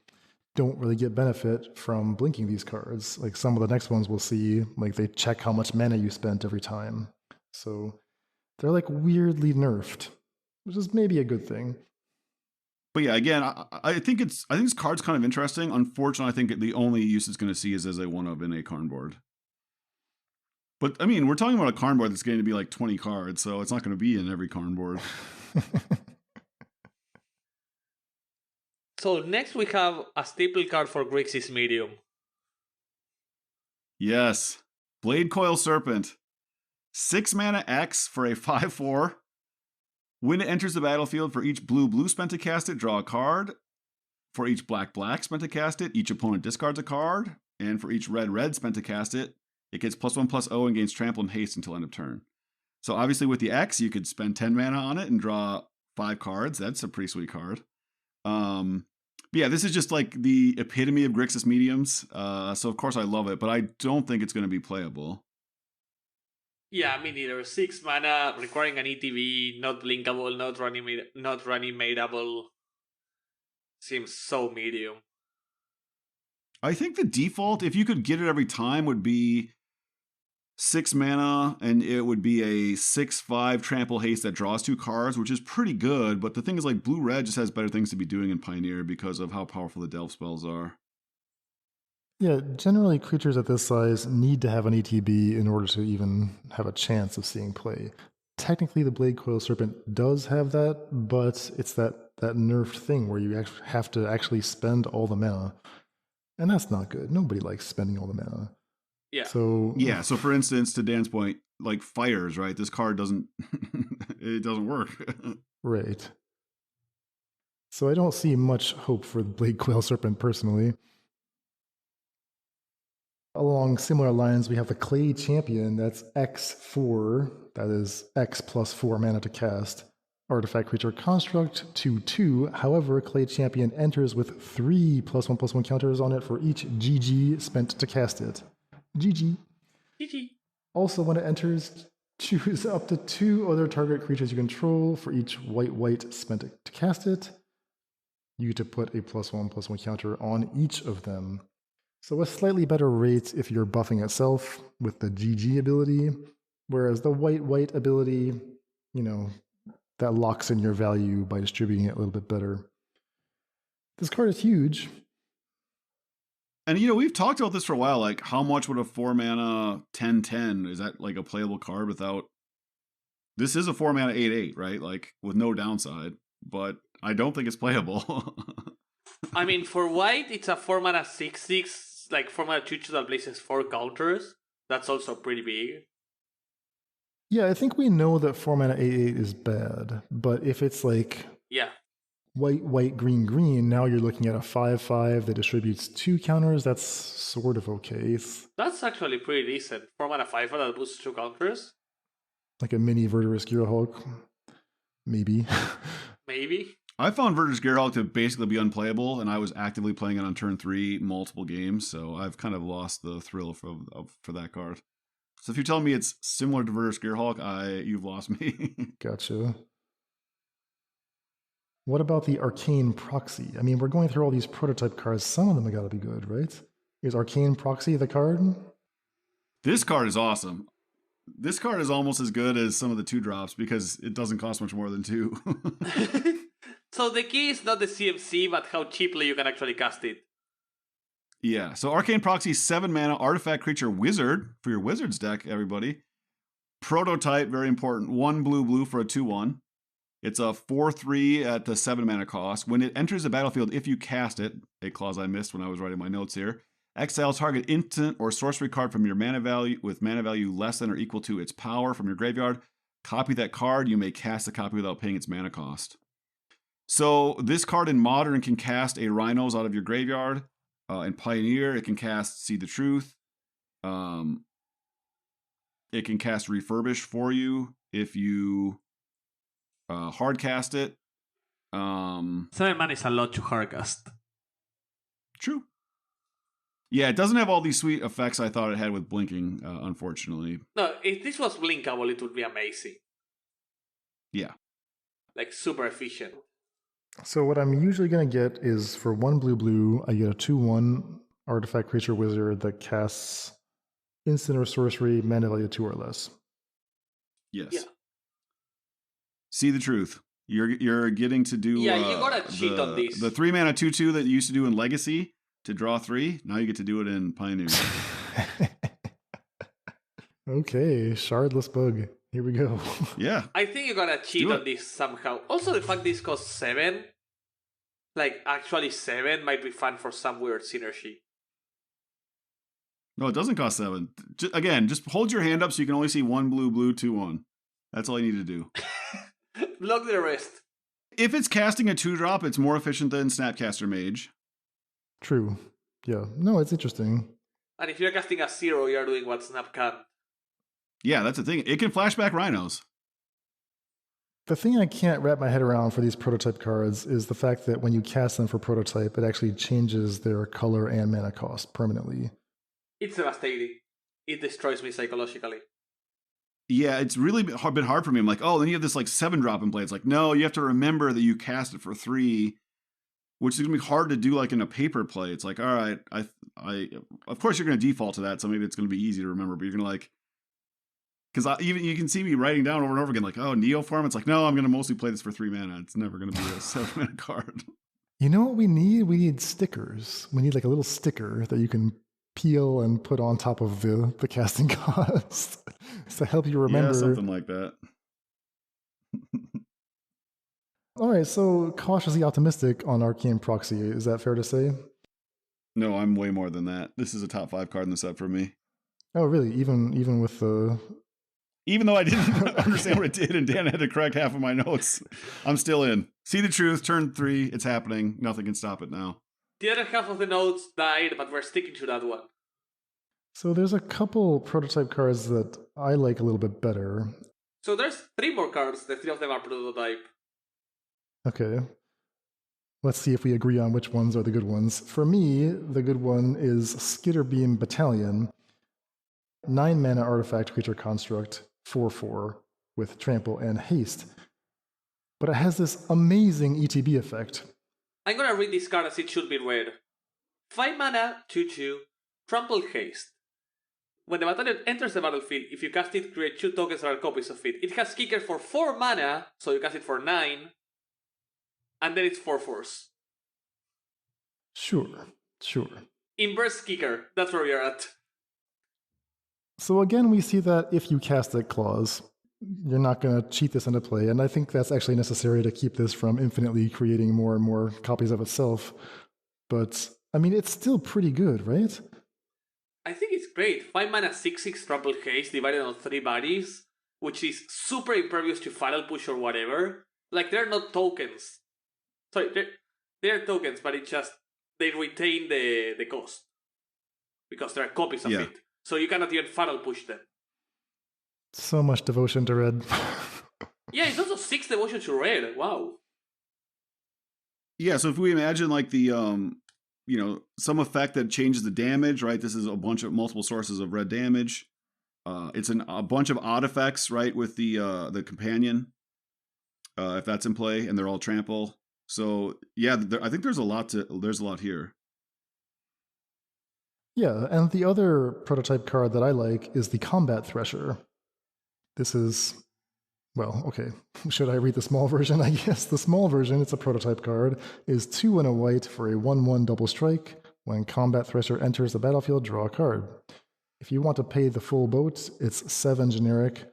don't really get benefit from blinking these cards. Like some of the next ones we'll see, like they check how much mana you spent every time. So they're like weirdly nerfed, which is maybe a good thing. But yeah, again, I think this card's kind of interesting. Unfortunately, I think the only use it's going to see is as a one-of in a Karn board. But I mean, we're talking about a Karn board that's going to be like 20 cards, so it's not going to be in every Karn board. So next we have a staple card for Grixis Medium. Yes, Bladecoil Serpent, 6 mana X for a 5/4. When it enters the battlefield, for each blue spent to cast it, draw a card. For each black spent to cast it, each opponent discards a card. And for each red spent to cast it, it gets +1/+0 and gains trample and haste until end of turn. So obviously with the X, you could spend 10 mana on it and draw 5 cards. That's a pretty sweet card. But yeah, this is just like the epitome of Grixis mediums. So of course I love it, but I don't think it's going to be playable. Yeah, I mean, either 6 mana, requiring an ETB, not blinkable, not reanimatable. Seems so medium. I think the default, if you could get it every time, would be 6 mana, and it would be a 6/5 trample haste that draws 2 cards, which is pretty good. But the thing is, like, blue-red just has better things to be doing in Pioneer because of how powerful the Delve spells are. Yeah, generally creatures at this size need to have an ETB in order to even have a chance of seeing play. Technically, the Bladecoil Serpent does have that, but it's that nerfed thing where you have to actually spend all the mana. And that's not good. Nobody likes spending all the mana. Yeah. So for instance, to Dan's point, like fires, right? This card doesn't it doesn't work. Right. So I don't see much hope for the Bladecoil Serpent personally. Along similar lines, we have the Clay Champion, that's X4, that is X plus 4 mana to cast. Artifact creature construct 2/2. However, Clay Champion enters with 3 +1/+1 counters on it for each GG spent to cast it. GG. GG. Also, when it enters, choose up to 2 other target creatures you control for each white spent to cast it. You get to put a +1/+1 counter on each of them. So a slightly better rate if you're buffing itself with the GG ability, whereas the white ability, that locks in your value by distributing it a little bit better. This card is huge. And we've talked about this for a while, like how much would a 4 mana 10/10, is that like a playable card without... This is a 4 mana 8/8, right? Like with no downside, but I don't think it's playable. I mean, for white, it's a 4 mana 6/6, like 4 mana 2/2 that places 4 counters. That's also pretty big. Yeah, I think we know that 4 mana 8/8 is bad, but if it's like white, green, now you're looking at a 5/5 that distributes 2 counters. That's sort of okay. That's actually pretty decent. 4 mana 5 that boosts 2 counters. Like a mini Verdurous Gearhulk, maybe. Maybe. I found Verdurous Gearhulk to basically be unplayable, and I was actively playing it on turn 3 multiple games, so I've kind of lost the thrill for that card. So if you're telling me it's similar to Verdurous Gearhulk, you've lost me. Gotcha. What about the Arcane Proxy? I mean, we're going through all these prototype cards. Some of them have got to be good, right? Is Arcane Proxy the card? This card is awesome. This card is almost as good as some of the 2-drops because it doesn't cost much more than 2. So the key is not the CMC, but how cheaply you can actually cast it. Yeah, so Arcane Proxy, 7 mana, artifact creature wizard for your wizards deck, everybody. Prototype, very important. 1 blue for a 2/1. It's a 4/3 at the 7 mana cost. When it enters the battlefield, if you cast it, a clause I missed when I was writing my notes here, exile target instant or sorcery card from your mana value with mana value less than or equal to its power from your graveyard. Copy that card. You may cast the copy without paying its mana cost. So this card in Modern can cast a Rhinos out of your graveyard. In Pioneer, it can cast See the Truth. It can cast Refurbish for you if you hard cast it. 7 mana is a lot to hard cast. True. Yeah, it doesn't have all these sweet effects I thought it had with blinking, unfortunately. No, if this was blinkable, it would be amazing. Yeah. Like, super efficient. So what I'm usually going to get is for 1 blue, I get a 2/1 artifact creature wizard that casts instant or sorcery, mana value 2 or less. Yes. Yeah. See the Truth. You're getting to do... Yeah, you gotta cheat on this. The 3 mana 2/2 that you used to do in Legacy to draw 3, now you get to do it in Pioneer. Okay, Shardless Bug. Here we go. Yeah. I think you gotta cheat on this somehow. Also, the fact this costs 7, like actually 7, might be fun for some weird synergy. No, it doesn't cost 7. Again, just hold your hand up so you can only see 1 blue, 2/1. That's all you need to do. Block the rest. If it's casting a 2-drop, it's more efficient than Snapcaster Mage. True. Yeah. No, it's interesting. And if you're casting a 0, you're doing what Snap can. Yeah, that's the thing. It can flashback Rhinos. The thing I can't wrap my head around for these prototype cards is the fact that when you cast them for prototype, it actually changes their color and mana cost permanently. It's devastating. It destroys me psychologically. Yeah, it's really been hard for me. I'm like, oh, then you have this like 7-drop in play. It's like, no, you have to remember that you cast it for 3, which is gonna be hard to do like in a paper play. It's like, all right, I of course you're gonna default to that, so maybe it's gonna be easy to remember, but you're gonna like, because even you can see me writing down over and over again, like, oh, Neoform. It's like, no, I'm gonna mostly play this for 3 mana. It's never gonna be a 7-mana card. You know what we need? We need stickers. We need like a little sticker that you can peel and put on top of the casting cost to help you remember. Yeah, something like that. All right, so cautiously optimistic on Arcane Proxy. Is that fair to say? No, I'm way more than that. This is a top 5 card in the set for me. Oh, really? Even with the... Even though I didn't understand what it did and Dan had to correct half of my notes, I'm still in. See the Truth, turn 3, it's happening. Nothing can stop it now. The other half of the notes died, but we're sticking to that one. So there's a couple prototype cards that I like a little bit better. So there's 3 more cards. The 3 of them are prototype. Okay. Let's see if we agree on which ones are the good ones. For me, the good one is Skitterbeam Battalion. 9 mana artifact creature construct, 4/4, with trample and haste. But it has this amazing ETB effect. I'm gonna read this card as it should be read. 5 mana, 2/2, trample haste. When the battalion enters the battlefield, if you cast it, create 2 tokens that are copies of it. It has kicker for 4 mana, so you cast it for 9. And then it's 4/4s. Sure. Inverse kicker, that's where we're at. So again, we see that if you cast that clause, you're not going to cheat this into play, and I think that's actually necessary to keep this from infinitely creating more and more copies of itself. But, I mean, it's still pretty good, right? I think it's great. 5 mana, 6/6 trample haste divided on 3 bodies, which is super impervious to final push or whatever. Like, they're not tokens. Sorry, they're tokens, but it's just, they retain the cost. Because they're copies of it. So you cannot even final push them. So much devotion to red. Yeah, it's also 6 devotion to red. Wow. Yeah, so if we imagine like the some effect that changes the damage, right? This is a bunch of multiple sources of red damage. It's a bunch of odd effects, right, with the companion, if that's in play, and they're all trample. So yeah, I think there's a lot here. Yeah, and the other prototype card that I like is the Combat Thresher. This is, well, okay, should I read the small version? I guess the small version, it's a prototype card, is 2 and a white for a 1/1 double strike. When Combat Thresher enters the battlefield, draw a card. If you want to pay the full boat, it's 7 generic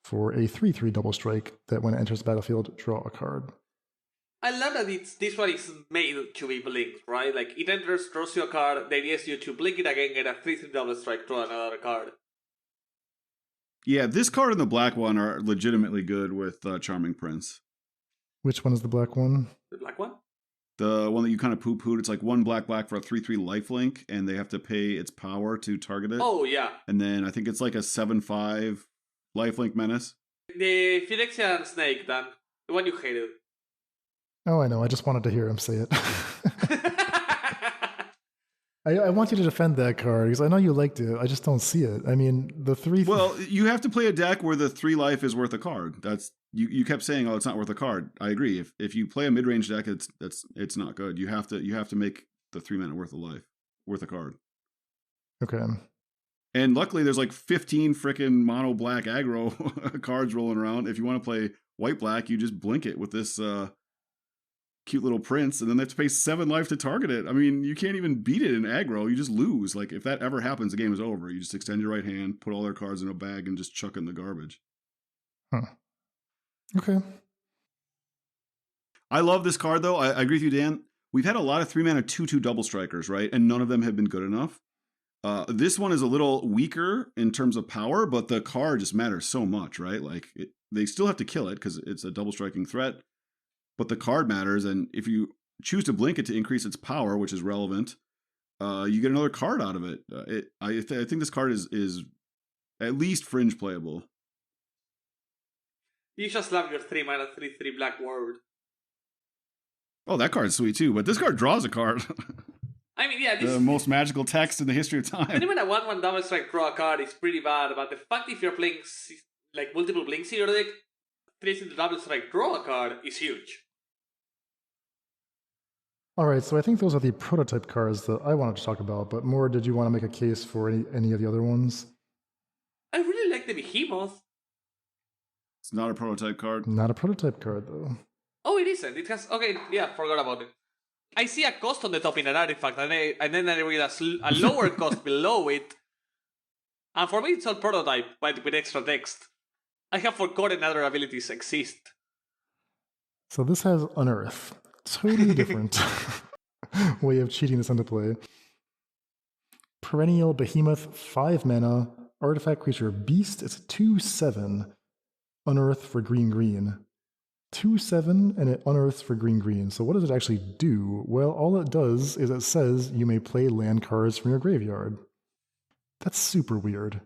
for a 3/3 double strike that when it enters the battlefield, draw a card. I love that this one is made to be blinked, right? Like, it enters, draws you a card, the idea is you to blink it again, get a 3/3 double strike, draw another card. Yeah, this card and the black one are legitimately good with Charming Prince. Which one is the black one? The black one? The one that you kind of poo-pooed. It's like 1 black for a 3/3 lifelink, and they have to pay its power to target it. Oh, yeah. And then I think it's like a 7/5 lifelink menace. The Phyrexian snake, Dan. The one you hated. Oh, I know. I just wanted to hear him say it. I want you to defend that card because I know you liked it. I just don't see it. I mean, the 3. Well, you have to play a deck where the 3 life is worth a card. That's you kept saying, "Oh, it's not worth a card." I agree. If you play a mid range deck, it's not good. You have to make the 3 mana worth a card. Okay. And luckily, there's like 15 frickin' mono black aggro cards rolling around. If you want to play white black, you just blink it with this cute little prince, and then they have to pay 7 life to target it. I mean, you can't even beat it in aggro. You just lose. Like, if that ever happens, the game is over. You just extend your right hand, put all their cards in a bag, and just chuck in the garbage. Huh. Okay. I love this card, though. I agree with you, Dan. We've had a lot of 3 mana 2/2 double strikers, right? And none of them have been good enough. This one is a little weaker in terms of power, but the card just matters so much, right? Like, they still have to kill it because it's a double striking threat. But the card matters, and if you choose to blink it to increase its power, which is relevant, you get another card out of it. I think this card is at least fringe playable. You just love your 3 mana 3/3 black word. Oh, that card's sweet too, but this card draws a card. I mean, yeah, the most magical text in the history of time. Even a 1/1 double strike draw a card is pretty bad, but the fact if you're playing like multiple blinks in your deck, 3 double strike draw a card is huge. All right, so I think those are the prototype cards that I wanted to talk about, but more, did you want to make a case for any of the other ones? I really like the Behemoth. It's not a prototype card. Not a prototype card, though. Oh, it isn't. It has... Okay, yeah, forgot about it. I see a cost on the top in an artifact, and then I read a lower cost below it. And for me, it's all prototype, but with extra text. I have forgotten other abilities exist. So this has Unearth. Totally different way of cheating this into play. Perennial Behemoth, 5 mana, artifact creature beast. It's 2/7, Unearth for green. 2/7, and it unearths for green. So what does it actually do? Well, all it does is it says you may play land cards from your graveyard. That's super weird.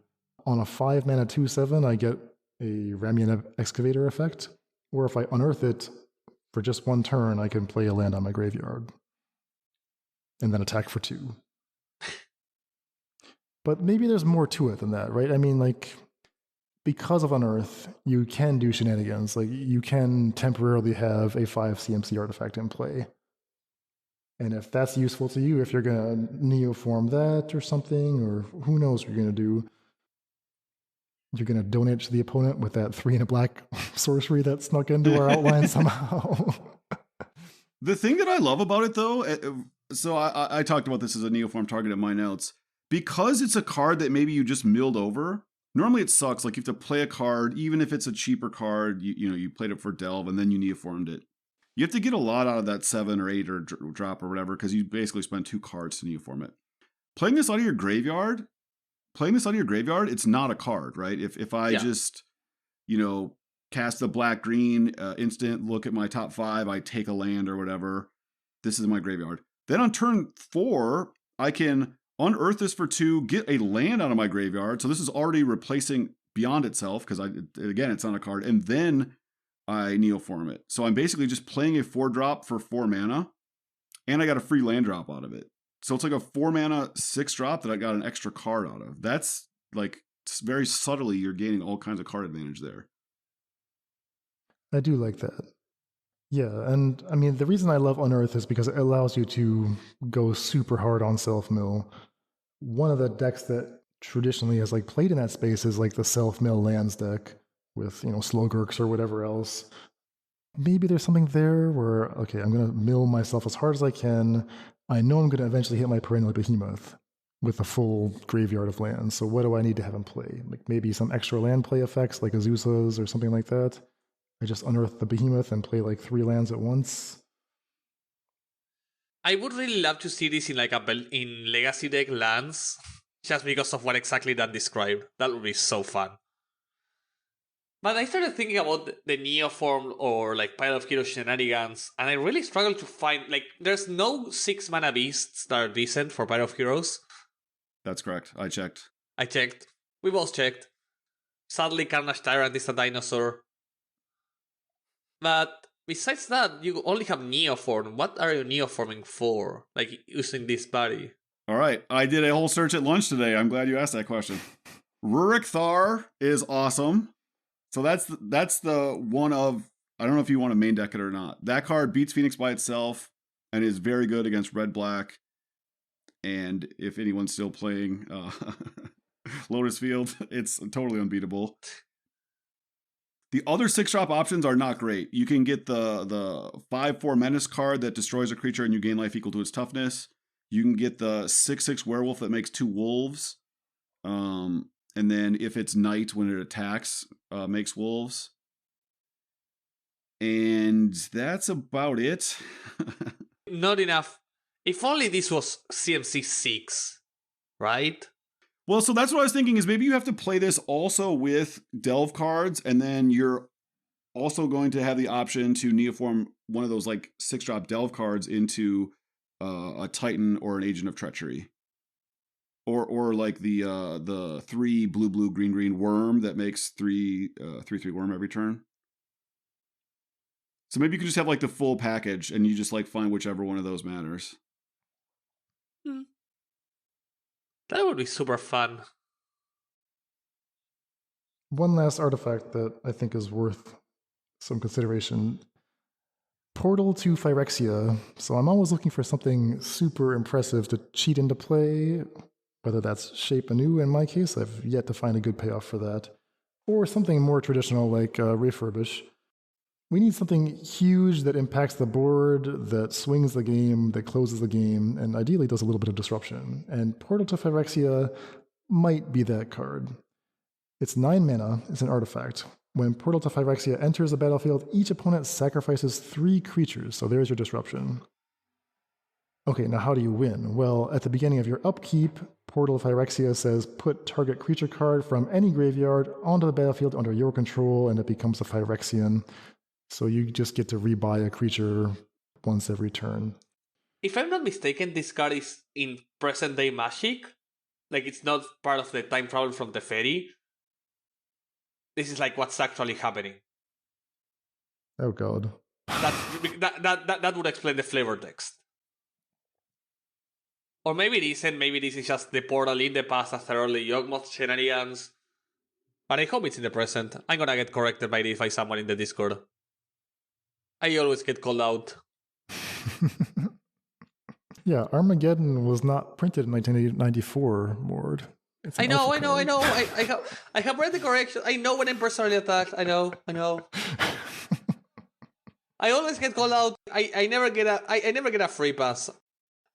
On a 5 mana 2/7, I get a Ramian Excavator effect, or if I unearth it, for just 1 turn, I can play a land on my graveyard. And then attack for 2. But maybe there's more to it than that, right? I mean, like, because of Unearth, you can do shenanigans. Like, you can temporarily have a 5 CMC artifact in play. And if that's useful to you, if you're going to neoform that or something, or who knows what you're going to do, you're going to donate to the opponent with that 3 and a black sorcery that snuck into our outline somehow. The thing that I love about it, though, so I talked about this as a neoform target in my notes, because it's a card that maybe you just milled over. Normally it sucks. Like, you have to play a card, even if it's a cheaper card, you played it for Delve and then you neoformed it. You have to get a lot out of that 7 or 8 or drop or whatever, because you basically spend 2 cards to neoform it. Playing this out of your graveyard, it's not a card, right? If I just, cast the black-green instant, look at my top 5, I take a land or whatever, this is my graveyard. Then on turn 4, I can unearth this for 2, get a land out of my graveyard. So this is already replacing Beyond Itself, because again, it's not a card. And then I neoform it. So I'm basically just playing a 4-drop for 4 mana And I got a free land drop out of it. So it's like a 4-mana 6-drop that I got an extra card out of. That's like very subtly you're gaining all kinds of card advantage there. I do like that. Yeah, and I mean, the reason I love Unearth is because it allows you to go super hard on self-mill. One of the decks that traditionally has like played in that space is like the self-mill lands deck with, Slogurks or whatever else. Maybe there's something there where, okay, I'm going to mill myself as hard as I can. I know I'm going to eventually hit my Perennial Behemoth with a full graveyard of lands. So what do I need to have in play? Like maybe some extra land play effects like Azusa's or something like that. I just unearth the Behemoth and play like 3 lands at once. I would really love to see this in like in Legacy deck lands, just because of what exactly that described. That would be so fun. But I started thinking about the Neoform or like Pile of Hero shenanigans, and I really struggled to find, like, there's no 6-mana beasts that are decent for Pile of Heroes. That's correct. I checked. We both checked. Sadly, Carnage Tyrant is a dinosaur. But besides that, you only have Neoform. What are you Neoforming for? Like, using this body? All right. I did a whole search at lunch today. I'm glad you asked that question. Rurik Thar is awesome. So that's the one of, I don't know if you want to main deck it or not. That card beats Phoenix by itself and is very good against red-black. And if anyone's still playing Lotus Field, it's totally unbeatable. The other 6-drop options are not great. You can get the 5/4 Menace card that destroys a creature and you gain life equal to its toughness. You can get the 6/6 Werewolf that makes 2 wolves. And then if it's night when it attacks, makes wolves. And that's about it. Not enough. If only this was CMC 6, right? Well, so that's what I was thinking, is maybe you have to play this also with Delve cards, and then you're also going to have the option to Neoform one of those like 6-drop Delve cards into a Titan or an Agent of Treachery. Or like the 3 blue green worm that makes 3/3 worm every turn. So maybe you could just have like the full package and you just like find whichever one of those matters. That would be super fun. One last artifact that I think is worth some consideration. Portal to Phyrexia. So I'm always looking for something super impressive to cheat into play, whether that's Shape Anew in my case. I've yet to find a good payoff for that. Or something more traditional like Refurbish. We need something huge that impacts the board, that swings the game, that closes the game, and ideally does a little bit of disruption. And Portal to Phyrexia might be that card. It's 9 mana, it's an artifact. When Portal to Phyrexia enters the battlefield, each opponent sacrifices 3 creatures, so there's your disruption. Okay, now how do you win? Well, at the beginning of your upkeep, Portal to Phyrexia says put target creature card from any graveyard onto the battlefield under your control, and it becomes a Phyrexian. So you just get to rebuy a creature once every turn. If I'm not mistaken, this card is in present-day Magic. Like, it's not part of the time travel from the Teferi. This is like what's actually happening. Oh god. That would explain the flavor text. Or maybe it isn't. Maybe this is just the portal in the past after early Yawgmoth shenanigans. But I hope it's in the present. I'm gonna get corrected by this by someone in the Discord. I always get called out. Yeah, Armageddon was not printed in 1994, Mord. I know. I have read the correction. I know when I'm personally attacked. I know. I always get called out. I never get a free pass.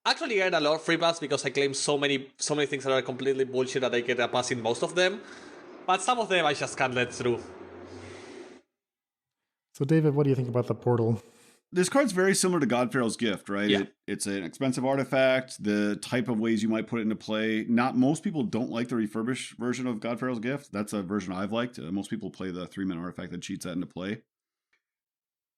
Actually, I get a lot of free pass because I claim so many things that are completely bullshit that I get a pass in most of them. But some of them I just can't let through. So, David, what do you think about the portal? This card's very similar to Godfarrow's Gift, right? Yeah. It's an expensive artifact. The type of ways you might put it into play. Not most people don't like the refurbished version of Godfarrow's Gift. That's a version I've liked. Most people play the 3-mana artifact that cheats that into play.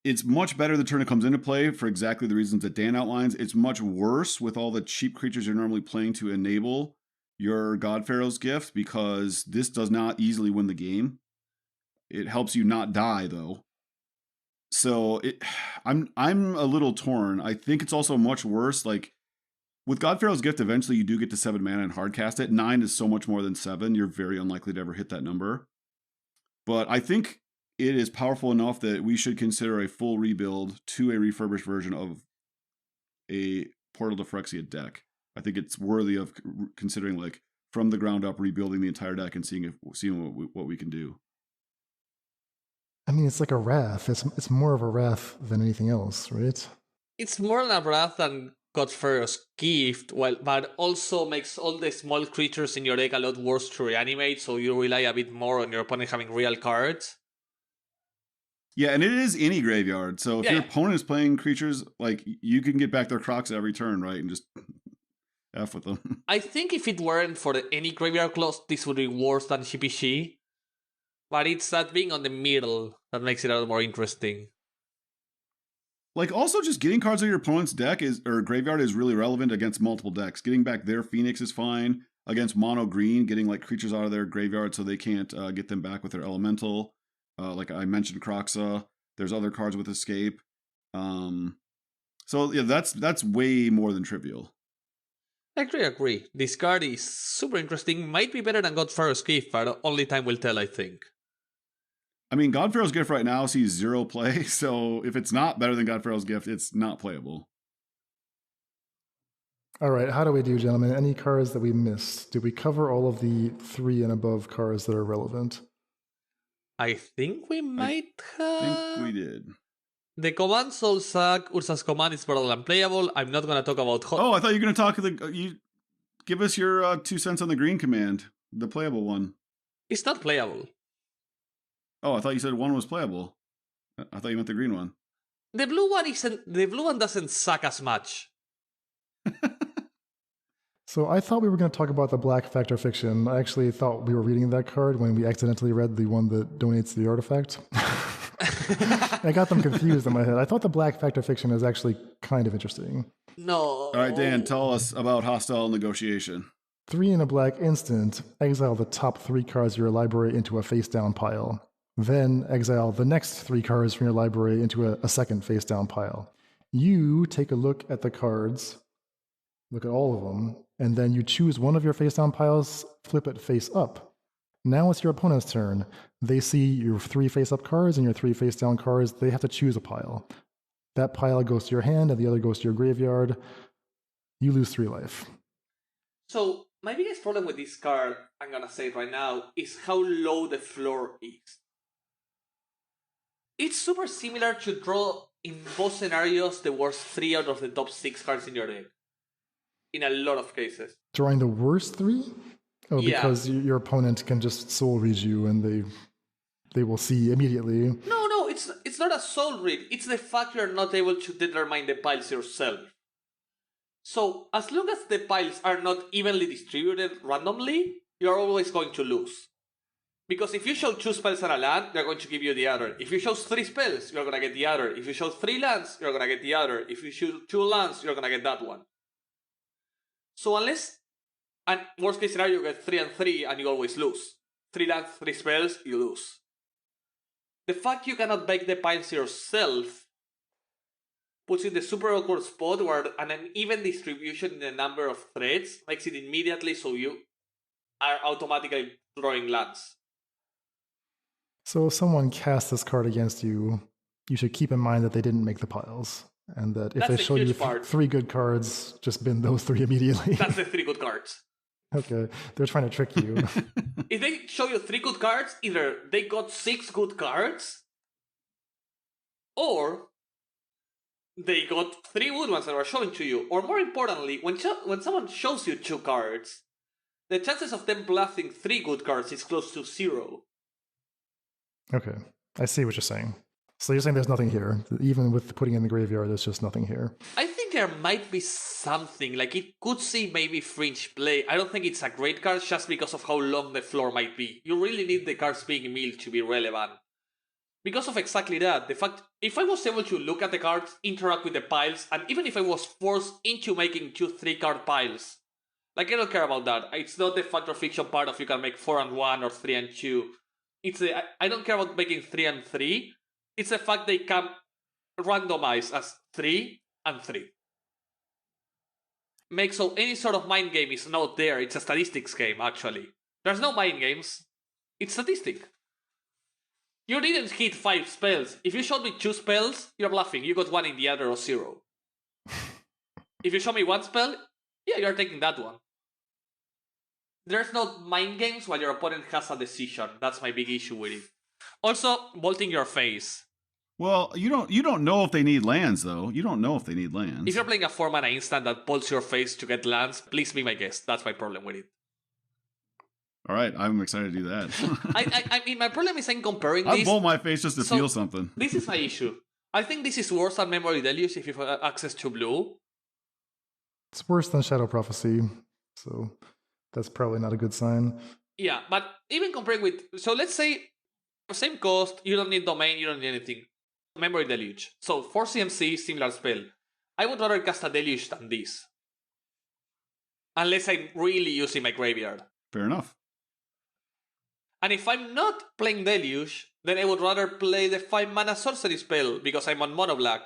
It's much better the turn it comes into play for exactly the reasons that Dan outlines. It's much worse with all the cheap creatures you're normally playing to enable your Godfarrow's Gift, because this does not easily win the game. It helps you not die, though. So I'm a little torn. I think it's also much worse. Like with Godpharaoh's Gift, eventually you do get to 7 mana and hardcast it. 9 is so much more than 7. You're very unlikely to ever hit that number. But I think it is powerful enough that we should consider a full rebuild to a refurbished version of a Portal to Phyrexia deck. I think it's worthy of considering, like, from the ground up, rebuilding the entire deck and seeing what we can do. I mean, it's like a wrath. It's more of a wrath than anything else, right? It's more than a wrath than Godpharaoh's Gift, but also makes all the small creatures in your deck a lot worse to reanimate, so you rely a bit more on your opponent having real cards. Yeah, and it is any graveyard, so if your opponent is playing creatures, like, you can get back their Crocs every turn, right, and just F with them. I think if it weren't for any graveyard clause, this would be worse than CPG, but it's that being on the middle that makes it a little more interesting. Like, also just getting cards out of your opponent's deck or graveyard is really relevant against multiple decks. Getting back their Phoenix is fine. Against mono green, getting like creatures out of their graveyard so they can't get them back with their elemental. Like I mentioned, Croxa. There's other cards with Escape. So yeah, that's way more than trivial. I agree. This card is super interesting. Might be better than Godpharaoh's Gift, but only time will tell, I think. I mean, Godpharaoh's Gift right now sees 0 play, so if it's not better than Godpharaoh's Gift, it's not playable. All right, how do we do, gentlemen? Any cards that we missed? Did we cover all of the 3 and above cards that are relevant? I think we might have. I think we did. The command Soul Sack, Urza's command is better than playable. I'm not going to talk about... I thought you were going to talk... You give us your 2 cents on the green command, the playable one. It's not playable. Oh, I thought you said one was playable. I thought you meant the green one. The blue one isn't. The blue one doesn't suck as much. So I thought we were going to talk about the Black Factor Fiction. I actually thought we were reading that card when we accidentally read the one that donates the artifact. I got them confused in my head. I thought the Black Factor Fiction is actually kind of interesting. No. All right, Dan, tell us about Hostile Negotiation. 3 and a black instant. Exile the top 3 cards of your library into a face-down pile. Then exile the next 3 cards from your library into a second face-down pile. You take a look at the cards, look at all of them, and then you choose one of your face-down piles, flip it face up. Now it's your opponent's turn. They see your 3 face-up cards and your 3 face-down cards. They have to choose a pile. That pile goes to your hand and the other goes to your graveyard. You lose 3 life. So, my biggest problem with this card, I'm gonna say it right now, is how low the floor is. It's super similar to draw, in both scenarios, the worst 3 out of the top 6 cards in your deck. In a lot of cases. Drawing the worst 3? Oh, yeah. Because your opponent can just soul read you and they will see immediately. No, it's not a soul read. It's the fact you're not able to determine the piles yourself. So, as long as the piles are not evenly distributed randomly, you're always going to lose. Because if you show 2 spells and a land, they're going to give you the other. If you show 3 spells, you're going to get the other. If you show 3 lands, you're going to get the other. If you show 2 lands, you're going to get that one. So unless, and worst case scenario, you get 3 and 3 and you always lose. 3 lands, 3 spells, you lose. The fact you cannot make the piles yourself puts you in the super awkward spot where an uneven distribution in the number of threads makes it immediately so you are automatically drawing lands. So if someone casts this card against you, you should keep in mind that they didn't make the piles. And that if they show you 3 good cards, just bin those 3 immediately. That's the 3 good cards. Okay, they're trying to trick you. If they show you 3 good cards, either they got 6 good cards, or they got 3 good ones that were showing to you. Or more importantly, when someone shows you 2 cards, the chances of them bluffing 3 good cards is close to 0. Okay, I see what you're saying. So you're saying there's nothing here. Even with putting in the graveyard, there's just nothing here. I think there might be something. Like, it could see maybe fringe play. I don't think it's a great card just because of how long the floor might be. You really need the cards being milled to be relevant. Because of exactly that. The fact, if I was able to look at the cards, interact with the piles, and even if I was forced into making 2-3 card piles, like, I don't care about that. It's not the Factor Fiction part of you can make 4 and 1 or 3 and 2. I don't care about making 3 and 3. It's the fact they can randomized as 3 and 3. Make so any sort of mind game is not there. It's a statistics game, actually. There's no mind games. It's statistic. You didn't hit 5 spells. If you showed me 2 spells, you're bluffing. You got 1 in the other or 0. If you show me 1 spell, yeah, you're taking that one. There's no mind games while your opponent has a decision. That's my big issue with it. Also, bolting your face. Well, you don't know if they need lands, though. You don't know if they need lands. If you're playing a 4-mana instant that bolts your face to get lands, please be my guest. That's my problem with it. All right, I'm excited to do that. I mean, my problem is I'm comparing this. I'll bolt my face just to feel something. This is my issue. I think this is worse than Memory Deluge if you have access to blue. It's worse than Shadow Prophecy, so that's probably not a good sign. Yeah, but even comparing with... So let's say, same cost, you don't need Domain, you don't need anything. Memory Deluge. So 4 CMC, similar spell. I would rather cast a Deluge than this. Unless I'm really using my graveyard. Fair enough. And if I'm not playing Deluge, then I would rather play the 5-mana sorcery spell because I'm on mono black.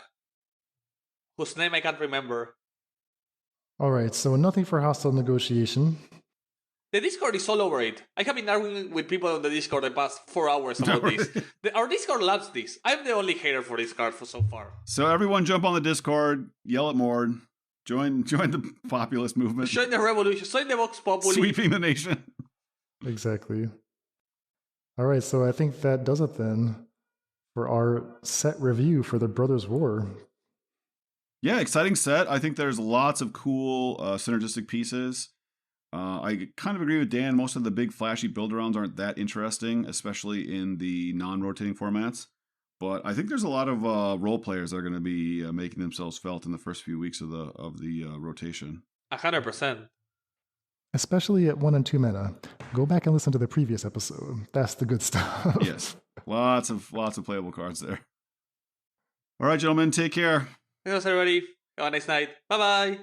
Whose name I can't remember. Alright, so nothing for hostile negotiation. The Discord is all over it. I have been arguing with people on the Discord the past 4 hours about this. Our Discord loves this. I'm the only hater for this card for so far. So everyone jump on the Discord, yell at Mord, join the populist movement. Join the revolution, join the Vox Populi. Sweeping the nation. Exactly. Alright, so I think that does it then for our set review for the Brothers War. Yeah, exciting set. I think there's lots of cool synergistic pieces. I kind of agree with Dan. Most of the big flashy build-arounds aren't that interesting, especially in the non-rotating formats. But I think there's a lot of role players that are going to be making themselves felt in the first few weeks of the rotation. 100%. Especially at 1 and 2 mana. Go back and listen to the previous episode. That's the good stuff. Yes, lots of playable cards there. All right, gentlemen, take care. Thanks, everybody. Have a nice night. Bye-bye.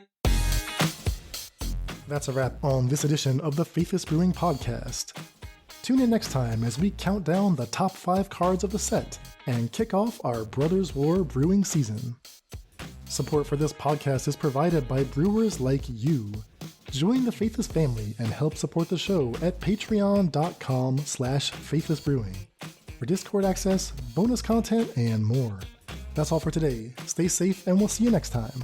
That's a wrap on this edition of the Faithless Brewing Podcast. Tune in next time as we count down the top 5 cards of the set and kick off our Brothers War brewing season. Support for this podcast is provided by brewers like you. Join the Faithless family and help support the show at patreon.com/faithlessbrewing for Discord access, bonus content, and more. That's all for today. Stay safe and we'll see you next time.